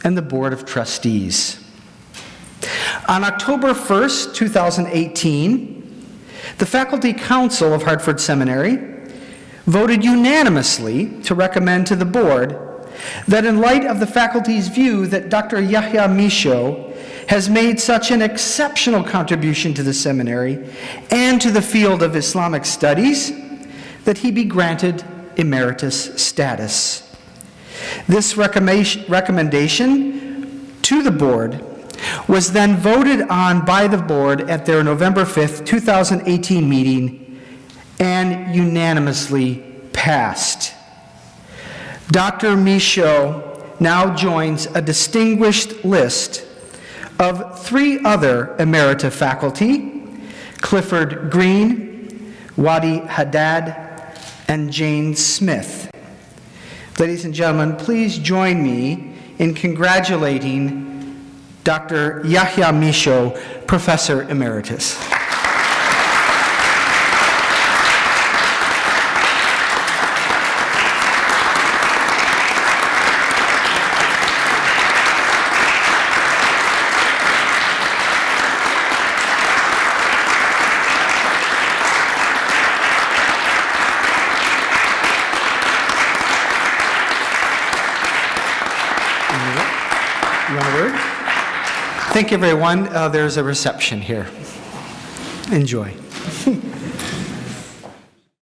and the Board of Trustees. On October 1st, 2018, the Faculty Council of Hartford Seminary voted unanimously to recommend to the board that in light of the faculty's view that Dr. Yahya Michot has made such an exceptional contribution to the seminary and to the field of Islamic studies, that he be granted emeritus status. This recommendation to the board was then voted on by the board at their November 5th, 2018 meeting and unanimously passed. Dr. Michot now joins a distinguished list of 3 other emerita faculty, Clifford Green, Wadi Haddad, and Jane Smith. Ladies and gentlemen, please join me in congratulating
Dr. Yahya Michot, Professor Emeritus. You want a word? Thank you, everyone. There's a reception here. Enjoy.